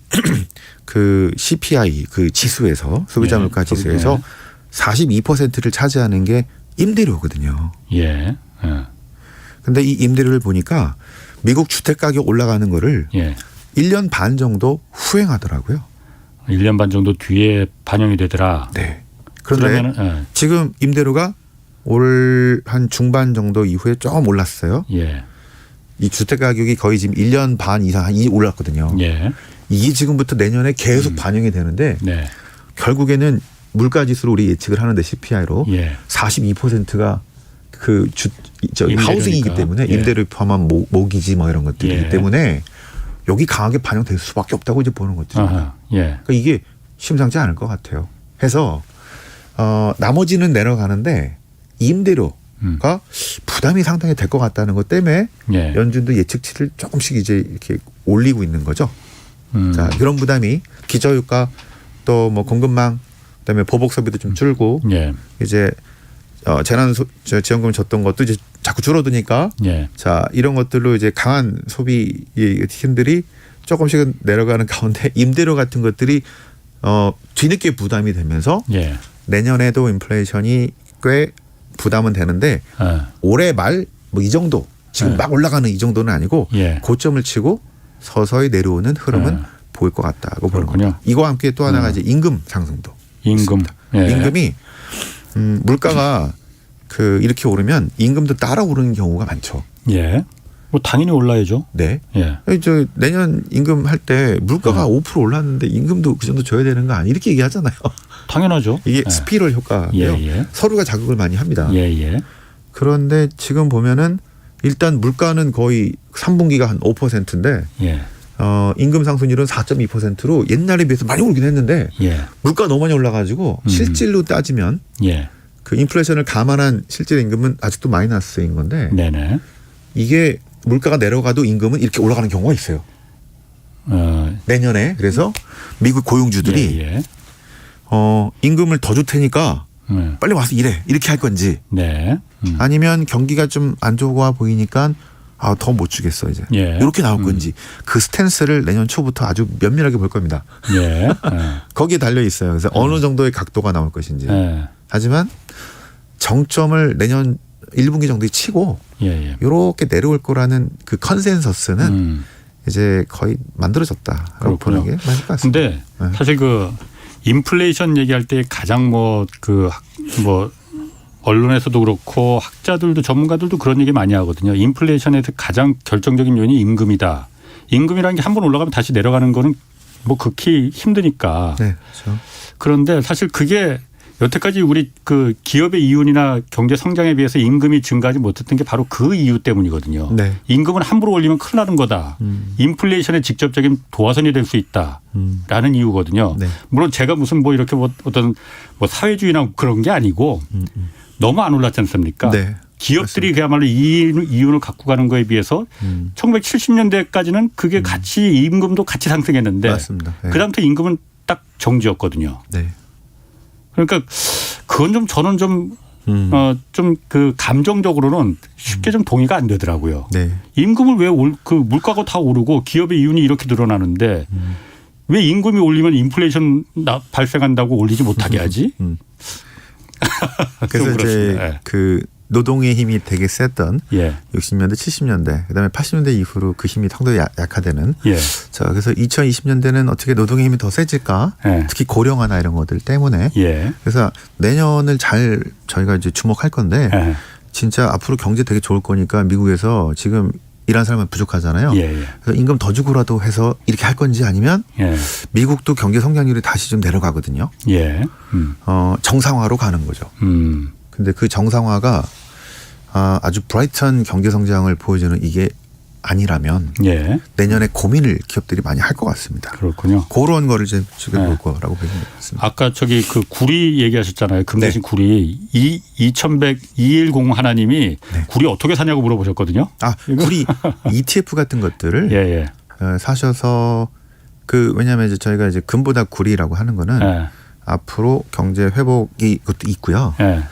그 CPI 그 지수에서 소비자 물가 지수에서 42%를 차지하는 게 임대료거든요. 예. 근데 이 임대료를 보니까 미국 주택 가격 올라가는 거를 예. 1년 반 정도 후행하더라고요. 1년 반 정도 뒤에 반영이 되더라. 네. 그런데 그러면은 지금 임대료가 올 한 중반 정도 이후에 조금 올랐어요. 예. 이 주택 가격이 거의 지금 1년 반 이상 올랐거든요. 예. 이게 지금부터 내년에 계속 반영이 되는데 네. 결국에는 물가 지수로 우리 예측을 하는데 CPI로 예. 42%가 그 임대료니까. 하우징이기 때문에 예. 임대료 포함한 모기지 뭐 이런 것들이기 예. 때문에 여기 강하게 반영될 수밖에 없다고 이제 보는 것들입니다. 아하. 예. 그러니까 이게 심상치 않을 것 같아요. 해서 나머지는 내려가는데 임대료가 부담이 상당히 될 것 같다는 것 때문에 예. 연준도 예측치를 조금씩 이제 이렇게 올리고 있는 거죠. 자, 그런 부담이 기저효과 또 뭐 공급망 그다음에 보복 소비도 좀 줄고 예. 이제 지원금 줬던 것도 이제 자꾸 줄어드니까 예. 자 이런 것들로 이제 강한 소비 힘들이 조금씩은 내려가는 가운데 임대료 같은 것들이 뒤늦게 부담이 되면서 예. 내년에도 인플레이션이 꽤 부담은 되는데 올해 말 뭐 이 정도 지금 막 올라가는 이 정도는 아니고 예. 고점을 치고 서서히 내려오는 흐름은 보일 것 같다고 보는 그렇군요. 겁니다. 이거와 함께 또 하나가 이제 임금 상승도. 임금. 예. 임금이 물가가 이렇게 오르면 임금도 따라 오르는 경우가 많죠. 예. 뭐 당연히 올라야죠. 네. 예. 저 내년 임금 할 때 물가가 5% 올랐는데 임금도 그 정도 줘야 되는 거 아니 이렇게 얘기하잖아요. 당연하죠. 이게 예. 스피럴 효과예요. 예. 서로가 자극을 많이 합니다. 예. 그런데 지금 보면은 일단 물가는 거의 3분기가 한 5%인데 예. 임금 상승률은 4.2%로 옛날에 비해서 많이 오르긴 했는데 예. 물가 너무 많이 올라가지고 실질로 따지면 예. 그 인플레이션을 감안한 실질 임금은 아직도 마이너스인 건데 네네. 이게 물가가 내려가도 임금은 이렇게 올라가는 경우가 있어요. 내년에 그래서 미국 고용주들이 예. 임금을 더 줄 테니까 빨리 와서 일해 이렇게 할 건지 네. 아니면 경기가 좀 안 좋아 보이니까 더 못 주겠어 이제 예. 이렇게 나올 건지 그 스탠스를 내년 초부터 아주 면밀하게 볼 겁니다. 예. 거기에 달려 있어요. 그래서 어느 정도의 각도가 나올 것인지. 예. 하지만 정점을 내년 1분기 정도에 치고 예. 이렇게 내려올 거라는 그 컨센서스는 이제 거의 만들어졌다라고 그렇군요. 보는 게 맞을 것 같습니다. 근데 네. 사실 그 인플레이션 얘기할 때 가장 뭐 언론에서도 그렇고 학자들도 전문가들도 그런 얘기 많이 하거든요. 인플레이션에서 가장 결정적인 요인이 임금이다. 임금이라는 게 한 번 올라가면 다시 내려가는 거는 뭐 극히 힘드니까. 네, 그렇죠. 그런데 사실 그게 여태까지 우리 그 기업의 이윤이나 경제 성장에 비해서 임금이 증가하지 못했던 게 바로 그 이유 때문이거든요. 네. 임금은 함부로 올리면 큰일 나는 거다. 인플레이션의 직접적인 도화선이 될 수 있다라는 이유거든요. 네. 물론 제가 무슨 뭐 이렇게 뭐 어떤 뭐 사회주의나 그런 게 아니고 너무 안 올랐지 않습니까? 네. 기업들이 그야말로 이윤을 갖고 가는 거에 비해서 1970년대까지는 그게 같이 임금도 같이 상승했는데 맞습니다. 네. 그다음부터 임금은 딱 정지였거든요. 네. 그러니까 그건 좀 저는 좀 그 감정적으로는 쉽게 좀 동의가 안 되더라고요. 네. 임금을 왜 그 물가가 다 오르고 기업의 이윤이 이렇게 늘어나는데 왜 임금이 올리면 인플레이션 발생한다고 올리지 못하게 하지? 그래서 이제 그렇습니다. 그 노동의 힘이 되게 셌던 예. 60년대, 70년대, 그다음에 80년대 이후로 그 힘이 상당히 약화되는. 예. 자, 그래서 2020년대는 어떻게 노동의 힘이 더 세질까? 예. 특히 고령화나 이런 것들 때문에. 예. 그래서 내년을 잘 저희가 이제 주목할 건데 예. 진짜 앞으로 경제 되게 좋을 거니까 미국에서 지금 일하는 사람은 부족하잖아요. 예. 그래서 임금 더 주고라도 해서 이렇게 할 건지 아니면 예. 미국도 경제 성장률이 다시 좀 내려가거든요. 예. 정상화로 가는 거죠. 근데 그 정상화가 아주 브라이트한 경제 성장을 보여주는 이게 아니라면 예. 내년에 고민을 기업들이 많이 할 것 같습니다. 그렇군요. 그런 거를 지금 네. 볼 거라고 보시면 되겠습니다. 아까 저기 그 구리 얘기하셨잖아요. 금대신 네. 구리 210 하나님이 네. 구리 어떻게 사냐고 물어보셨거든요. 우리 ETF 같은 것들을 예. 사셔서 왜냐하면 이제 저희가 이제 금보다 구리라고 하는 거는 예. 앞으로 경제 회복이 그것도 있고요. 예.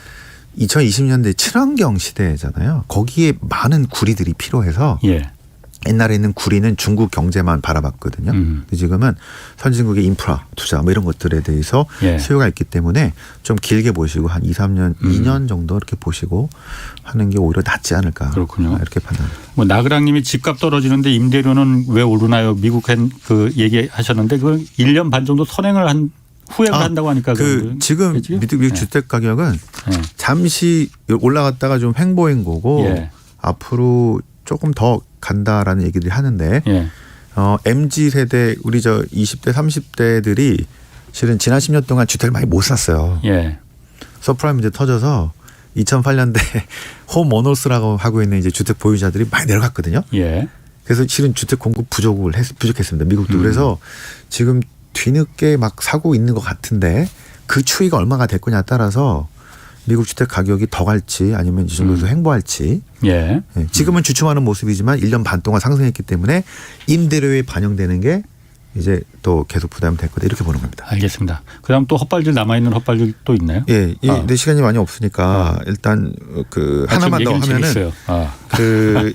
2020년대 친환경 시대잖아요. 거기에 많은 구리들이 필요해서 예. 옛날에는 구리는 중국 경제만 바라봤거든요. 근데 지금은 선진국의 인프라 투자 뭐 이런 것들에 대해서 예. 수요가 있기 때문에 좀 길게 보시고 한 2, 3년, 2년 정도 이렇게 보시고 하는 게 오히려 낫지 않을까. 그렇군요. 이렇게 판단합니다. 뭐 나그랑님이 집값 떨어지는데 임대료는 왜 오르나요? 미국 그 얘기하셨는데 그 1년 반 정도 선행을 후행을 한다고 하니까 지금 미국 주택 가격은 잠시 올라갔다가 좀 횡보인 거고 예. 앞으로 조금 더 간다라는 얘기들이 하는데 예. MZ 세대 우리 20대 30대들이 실은 지난 10년 동안 주택을 많이 못 샀어요. 예. 서프라임 문제 터져서 2008년대 홈 오너스라고 하고 있는 이제 주택 보유자들이 많이 내려갔거든요. 예. 그래서 실은 주택 공급 부족했습니다. 미국도. 그래서 지금 뒤늦게 막 사고 있는 것 같은데 그 추이가 얼마가 될 거냐에 따라서 미국 주택 가격이 더 갈지 아니면 이 정도에서 횡보할지. 예. 지금은 주춤하는 모습이지만 1년 반 동안 상승했기 때문에 임대료에 반영되는 게 이제 또 계속 부담이 될 거다 이렇게 보는 겁니다. 알겠습니다. 그다음 또 헛발질 남아있는 헛발질 또 있나요? 예. 근데 시간이 많이 없으니까 일단 하나만 더 하면은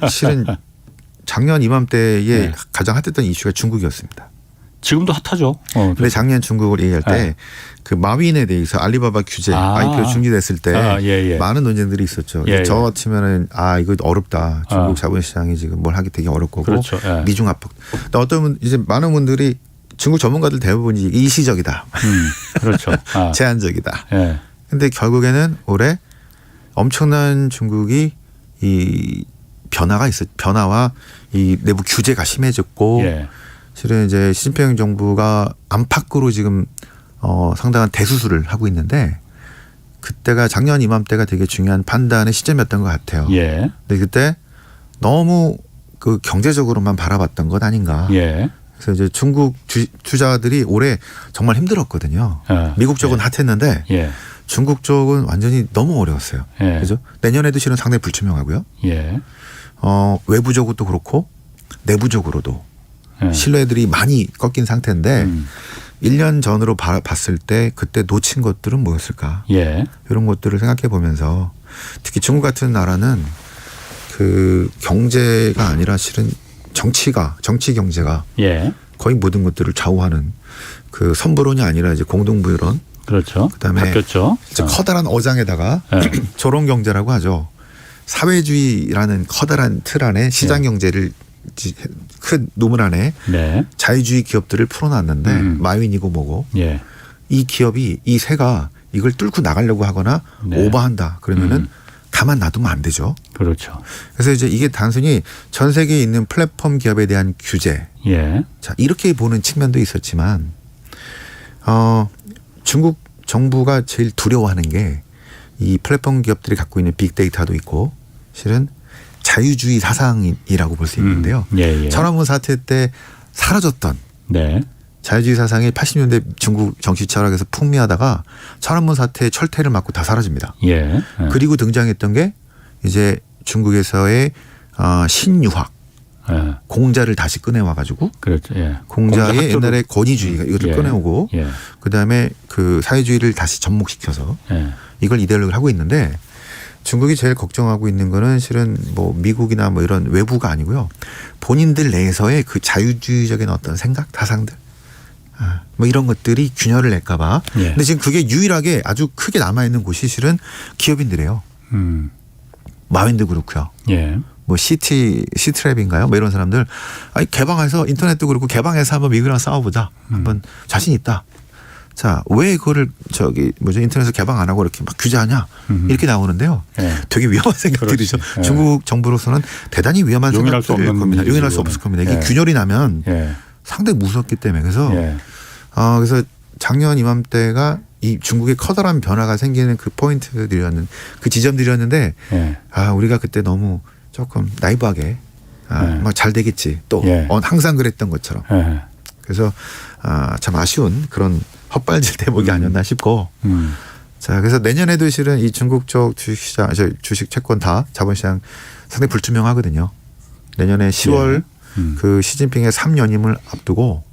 실은 작년 이맘때에 가장 핫했던 이슈가 중국이었습니다. 지금도 핫하죠. 근데 작년 중국을 얘기할 때 그 마윈에 대해서 알리바바 규제 IPO 중지됐을 때 많은 논쟁들이 있었죠. 저 같으면은 이거 어렵다. 중국 자본시장이 지금 뭘 하기 되게 어렵고 그렇죠. 미중 압박. 어떤 분 이제 많은 분들이 중국 전문가들 대부분이 일시적이다. 그렇죠. 제한적이다. 근데 결국에는 올해 엄청난 중국이 이 변화와 이 내부 규제가 심해졌고 예. 실은 이제 시진핑 정부가 안팎으로 지금 상당한 대수술을 하고 있는데 그때가 작년 이맘때가 되게 중요한 판단의 시점이었던 것 같아요. 예. 근데 그때 너무 그 경제적으로만 바라봤던 것 아닌가. 예. 그래서 이제 중국 투자들이 올해 정말 힘들었거든요. 미국 쪽은 핫했는데 예. 중국 쪽은 완전히 너무 어려웠어요. 예. 그죠? 내년에도 실은 상당히 불투명하고요. 예. 외부적으로도 그렇고 내부적으로도 예. 신뢰들이 많이 꺾인 상태인데 1년 전으로 봤을 때 그때 놓친 것들은 뭐였을까? 예. 이런 것들을 생각해 보면서 특히 중국 같은 나라는 그 경제가 아니라 실은 정치 경제가 예. 거의 모든 것들을 좌우하는 그 선불론이 아니라 이제 공동부유론 그렇죠. 그다음에 바뀌었죠. 이제 커다란 어장에다가 예. 조롱 경제라고 하죠. 사회주의라는 커다란 틀 안에 시장 경제를 큰 노문 안에 네. 자유주의 기업들을 풀어놨는데 마윈이고 뭐고 예. 이 기업이 이 새가 이걸 뚫고 나가려고 하거나 네. 오버한다 그러면은 가만 놔두면 안 되죠. 그렇죠. 그래서 이제 이게 단순히 전 세계에 있는 플랫폼 기업에 대한 규제 예. 자 이렇게 보는 측면도 있었지만 중국 정부가 제일 두려워하는 게 이 플랫폼 기업들이 갖고 있는 빅데이터도 있고 실은 자유주의 사상이라고 볼 수 있는데요. 예. 예. 천안문 사태 때 사라졌던 네. 자유주의 사상이 80년대 중국 정치 철학에서 풍미하다가 천안문 사태의 철퇴를 맞고 다 사라집니다. 예. 예. 그리고 등장했던 게 이제 중국에서의 신유학 예. 공자를 다시 꺼내와 가지고 그렇죠. 예. 공자의 공자 옛날에 권위주의 이것을 예. 꺼내오고 예. 그다음에 그 사회주의를 다시 접목시켜서 예. 이걸 이데올로기를 하고 있는데 중국이 제일 걱정하고 있는 거는 실은 뭐 미국이나 뭐 이런 외부가 아니고요. 본인들 내에서의 그 자유주의적인 어떤 생각, 사상들 뭐 이런 것들이 균열을 낼까 봐. 예. 근데 지금 그게 유일하게 아주 크게 남아있는 곳이 실은 기업인들이에요. 마윈도 그렇고요. 예. 뭐 시트랩인가요? 뭐 이런 사람들 아니 개방해서 인터넷도 그렇고 개방해서 한번 미국이랑 싸워보자. 한번 자신 있다. 자, 왜 그거를 인터넷에서 개방 안 하고 이렇게 막 규제하냐 이렇게 나오는데요. 예. 되게 위험한 생각들이죠. 그렇지. 예. 중국 정부로서는 대단히 위험한 용인할 수 생각들일 없는 겁니다. 문제지, 용인할 수 이거는. 없을 겁니다. 이게 예. 균열이 나면 예. 상당히 무섭기 때문에 그래서 예. 그래서 작년 이맘때가 이 중국의 커다란 변화가 생기는 그 포인트들이었는 그 지점들이었는데 예. 우리가 그때 너무 조금 나이브하게 막 잘 되겠지 또 예. 항상 그랬던 것처럼 예. 그래서 참 아쉬운 그런 헛발질 대목이 아니었나 싶고 자 그래서 내년에도 실은 이 중국 쪽 주식시장 주식 채권 다 자본시장 상당히 불투명하거든요. 내년에 10월 그 시진핑의 3연임을 앞두고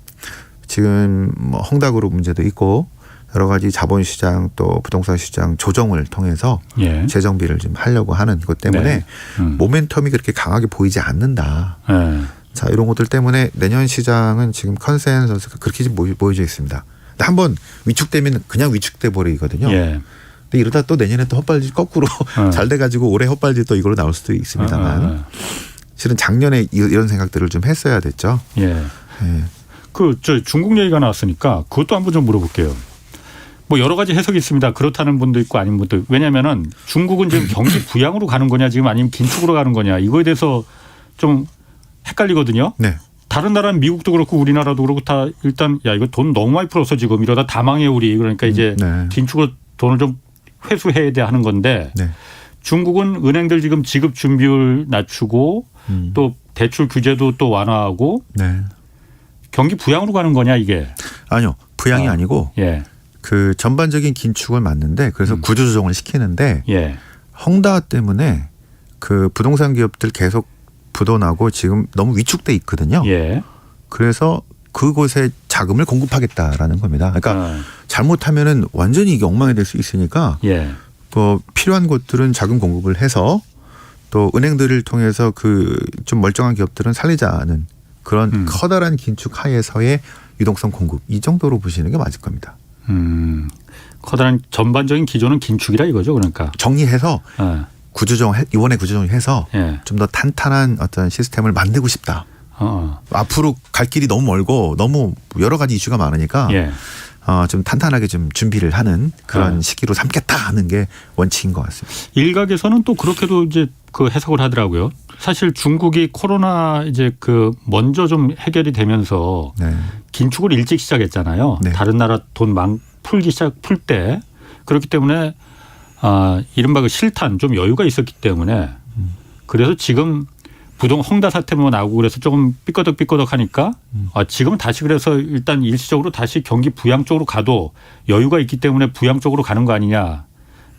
지금 뭐 헝다그룹 문제도 있고 여러 가지 자본시장 또 부동산 시장 조정을 통해서 예. 재정비를 좀 하려고 하는 것 때문에 네. 모멘텀이 그렇게 강하게 보이지 않는다. 예. 자 이런 것들 때문에 내년 시장은 지금 컨센서스가 그렇게 좀 보여져 있습니다. 근데 한번 위축되면 그냥 위축돼 버리거든요. 예. 근데 이러다 또 내년에 또 헛발질 거꾸로 잘 돼가지고 올해 헛발질 또 이걸로 나올 수도 있습니다만 실은 작년에 이런 생각들을 좀 했어야 됐죠. 예. 예. 저 중국 얘기가 나왔으니까 그것도 한번 좀 물어볼게요. 뭐 여러 가지 해석이 있습니다. 그렇다는 분도 있고 아닌 분도 있고. 왜냐하면은 중국은 지금 경기 부양으로 가는 거냐 지금 아니면 긴축으로 가는 거냐 이거에 대해서 좀 헷갈리거든요. 네. 다른 나라는 미국도 그렇고 우리나라도 그렇고 다 일단 야 이거 돈 너무 많이 풀어서 지금 이러다 다 망해 우리 그러니까 이제 네. 긴축으로 돈을 좀 회수해야 돼 하는 건데 네. 중국은 은행들 지금 지급 준비율 낮추고 또 대출 규제도 또 완화하고 네. 경기 부양으로 가는 거냐 이게. 아니요. 부양이 아니고 예. 그 전반적인 긴축은 맞는데 그래서 구조조정을 시키는데 예. 헝다 때문에 그 부동산 기업들 계속 부도나고 지금 너무 위축돼 있거든요. 예. 그래서 그곳에 자금을 공급하겠다라는 겁니다. 그러니까 어. 잘못하면은 완전히 이게 엉망이 될 수 있으니까 예. 필요한 곳들은 자금 공급을 해서 또 은행들을 통해서 그 좀 멀쩡한 기업들은 살리자는 그런 커다란 긴축 하에서의 유동성 공급 이 정도로 보시는 게 맞을 겁니다. 커다란 전반적인 기조는 긴축이라 이거죠, 그러니까. 정리해서 예. 이번에 구조정을 해서 예. 좀 더 탄탄한 어떤 시스템을 만들고 싶다. 어. 앞으로 갈 길이 너무 멀고 너무 여러 가지 이슈가 많으니까 예. 좀 탄탄하게 좀 준비를 하는 그런 시기로 삼겠다 하는 게 원칙인 것 같습니다. 일각에서는 또 그렇게도 이제 그 해석을 하더라고요. 사실 중국이 코로나 이제 그 먼저 좀 해결이 되면서 네. 긴축을 일찍 시작했잖아요. 네. 다른 나라 돈 풀 때 그렇기 때문에 이른바 그 실탄 좀 여유가 있었기 때문에 그래서 지금 부동 헝다 사태 뭐 나오고 그래서 조금 삐꺼덕하니까 지금은 다시 그래서 일단 일시적으로 다시 경기 부양 쪽으로 가도 여유가 있기 때문에 부양 쪽으로 가는 거 아니냐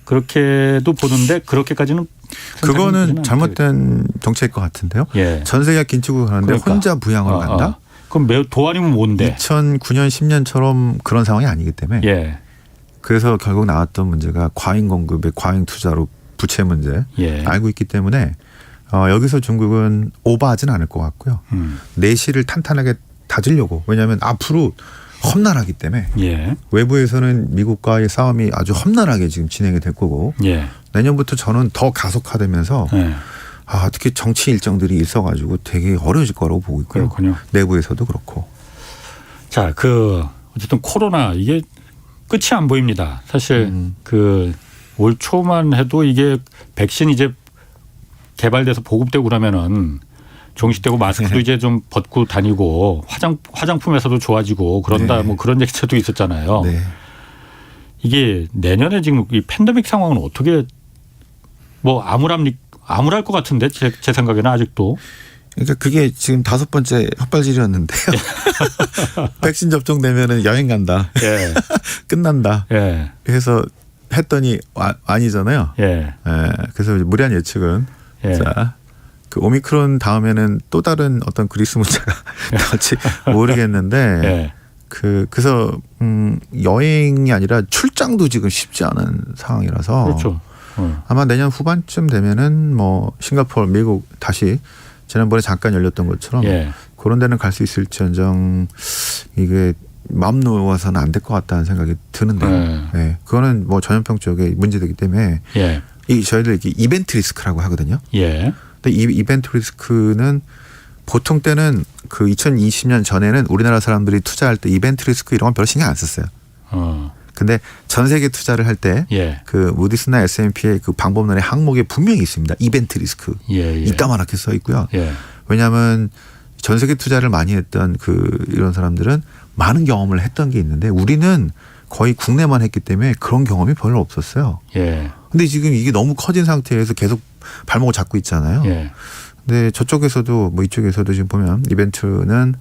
그렇게도 보는데 그렇게까지는 그거는 잘못된 정책일 것 같은데요. 예. 전 세계가 긴축을 가는데 그러니까. 혼자 부양으로 간다? 그럼 매우 도안이면 뭔데? 2009년 10년처럼 그런 상황이 아니기 때문에 예. 그래서 결국 나왔던 문제가 과잉 공급의 과잉 투자로 부채 문제 예. 알고 있기 때문에 여기서 중국은 오버하진 않을 것 같고요. 내실을 탄탄하게 다지려고 왜냐하면 앞으로 험난하기 때문에 예. 외부에서는 미국과의 싸움이 아주 험난하게 지금 진행이 될 거고 예. 내년부터 저는 더 가속화되면서 예. 특히 정치 일정들이 있어가지고 되게 어려워질 거라고 보고 있고요. 그렇군요. 내부에서도 그렇고. 자, 어쨌든 코로나 이게 끝이 안 보입니다. 사실 올 초만 해도 이게 백신 이제 개발돼서 보급되고 그러면은 종식되고 마스크도 이제 좀 벗고 다니고 화장품에서도 좋아지고 그런다 네. 뭐 그런 얘기도 있었잖아요. 네. 이게 내년에 지금 이 팬데믹 상황은 어떻게 뭐 암울할 것 같은데 제 생각에는 아직도. 그러니까 그게 지금 5번째 헛발질이었는데요. 백신 접종되면은 여행 간다. 예. 끝난다. 예. 해서 했더니 아니잖아요. 예. 그래서 무리한 예측은 예. 자, 그 오미크론 다음에는 또 다른 어떤 그리스 문자가 나올지 모르겠는데 예. 그래서 여행이 아니라 출장도 지금 쉽지 않은 상황이라서 그렇죠. 아마 내년 후반쯤 되면은 뭐 싱가포르, 미국 다시 지난번에 잠깐 열렸던 것처럼 예. 그런 데는 갈 수 있을지언정 이게 마음 놓아서는 안 될 것 같다는 생각이 드는데요. 네. 그거는 뭐 전염병 쪽에 문제되기 때문에 예. 저희들 이렇게 이벤트 리스크라고 하거든요. 예. 근데 이 이벤트 리스크는 보통 때는 그 2020년 전에는 우리나라 사람들이 투자할 때 이벤트 리스크 이런 건 별로 신경 안 썼어요. 근데 전 세계 투자를 할 때 예. 그 무디스나 S&P의 그 방법론의 항목에 분명히 있습니다. 이벤트 리스크. 예. 이따만하게 써 있고요. 예. 왜냐하면 전 세계 투자를 많이 했던 이런 사람들은 많은 경험을 했던 게 있는데 우리는 거의 국내만 했기 때문에 그런 경험이 별로 없었어요. 예. 근데 지금 이게 너무 커진 상태에서 계속 발목을 잡고 있잖아요. 예. 근데 저쪽에서도 뭐 이쪽에서도 지금 보면 이벤트는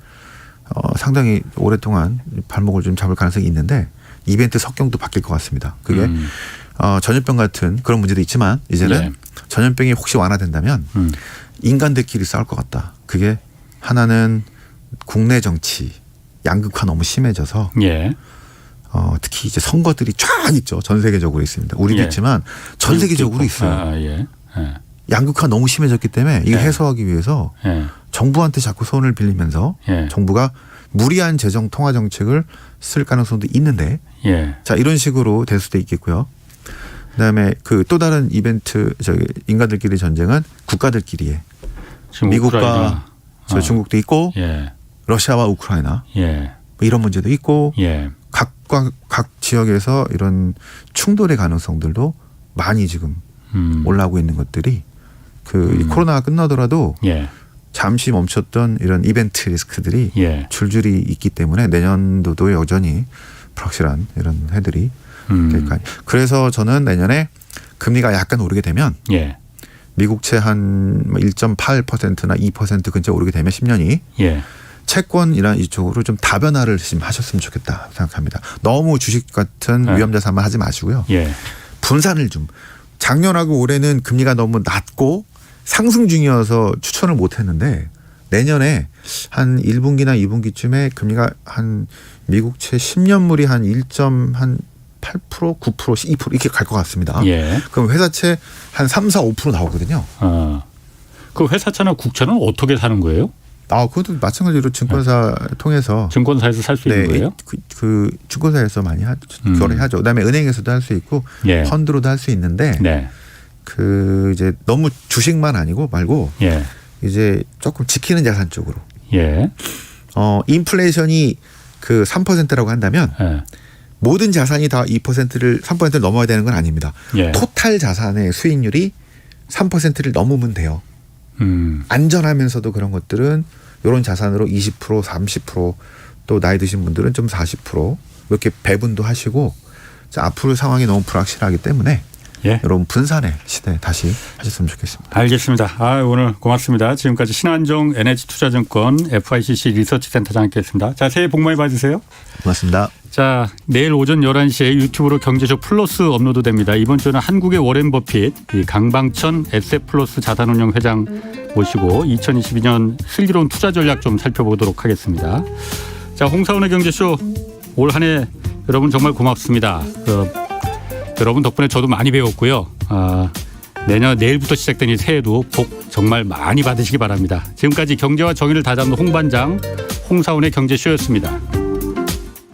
상당히 오랫동안 발목을 좀 잡을 가능성이 있는데 이벤트 석경도 바뀔 것 같습니다. 그게 전염병 같은 그런 문제도 있지만 이제는 예. 전염병이 혹시 완화된다면 인간들끼리 싸울 것 같다. 그게 하나는 국내 정치 양극화 너무 심해져서 예. 특히 이제 선거들이 쫙 있죠. 전 세계적으로 있습니다. 우리도 예. 있지만 전 세계적으로 있어요. 예. 예. 양극화 너무 심해졌기 때문에 이거 예. 해소하기 위해서 예. 정부한테 자꾸 손을 빌리면서 예. 정부가 무리한 재정 통화 정책을 쓸 가능성도 있는데 예. 자 이런 식으로 될 수도 있겠고요. 그다음에 그 또 다른 이벤트 인간들끼리 전쟁은 국가들끼리의 지금 미국과 우크라이나. 중국도 있고 예. 러시아와 우크라이나 예. 뭐 이런 문제도 있고 예. 각 지역에서 이런 충돌의 가능성들도 많이 지금 올라오고 있는 것들이 이 코로나가 끝나더라도 예. 잠시 멈췄던 이런 이벤트 리스크들이 예. 줄줄이 있기 때문에 내년도도 여전히 불확실한 이런 해들이 될까요. 그래서 저는 내년에 금리가 약간 오르게 되면 예. 미국채 한 1.8%나 2% 근처 오르게 되면 10년이 예. 채권이나 이쪽으로 좀 다변화를 좀 하셨으면 좋겠다 생각합니다. 너무 주식 같은 위험 자산만 하지 마시고요. 예. 분산을 좀 작년하고 올해는 금리가 너무 낮고 상승 중이어서 추천을 못 했는데 내년에 한 1분기나 2분기쯤에 금리가 한 미국채 10년물이 한 1.8%, 9%, 2% 이렇게 갈 것 같습니다. 예. 그럼 회사채 한 3, 4, 5% 나오거든요. 그 회사채나 국채는 어떻게 사는 거예요? 그것도 마찬가지로 증권사 통해서 증권사에서 살 수 있는 거예요? 그 증권사에서 많이 거래하죠. 그다음에 은행에서도 할 수 있고 예. 펀드로도 할 수 있는데 네. 이제 너무 주식만 아니고 말고 예. 이제 조금 지키는 자산 쪽으로. 예. 인플레이션이 그 3%라고 한다면 예. 모든 자산이 다 2%를 3%를 넘어야 되는 건 아닙니다. 예. 토탈 자산의 수익률이 3%를 넘으면 돼요. 안전하면서도 그런 것들은 이런 자산으로 20%, 30%또 나이 드신 분들은 좀 40% 이렇게 배분도 하시고 자, 앞으로 상황이 너무 불확실하기 때문에 예. 여러분 분산의 시대 다시 하셨으면 좋겠습니다. 알겠습니다. 오늘 고맙습니다. 지금까지 신한종 NH투자증권 FICC 리서치센터장 함께했습니다. 자, 새해 복 많이 받으세요. 고맙습니다. 자, 내일 오전 11시에 유튜브로 경제쇼 플러스 업로드됩니다. 이번 주는 한국의 워렌 버핏, 이 강방천 에셋플러스 자산운용 회장 모시고 2022년 슬기로운 투자 전략 좀 살펴보도록 하겠습니다. 자, 홍사원의 경제쇼 올 한 해 여러분 정말 고맙습니다. 여러분 덕분에 저도 많이 배웠고요. 내일부터 시작된 이 새해도 복 정말 많이 받으시기 바랍니다. 지금까지 경제와 정의를 다잡는 홍반장 홍사원의 경제쇼였습니다.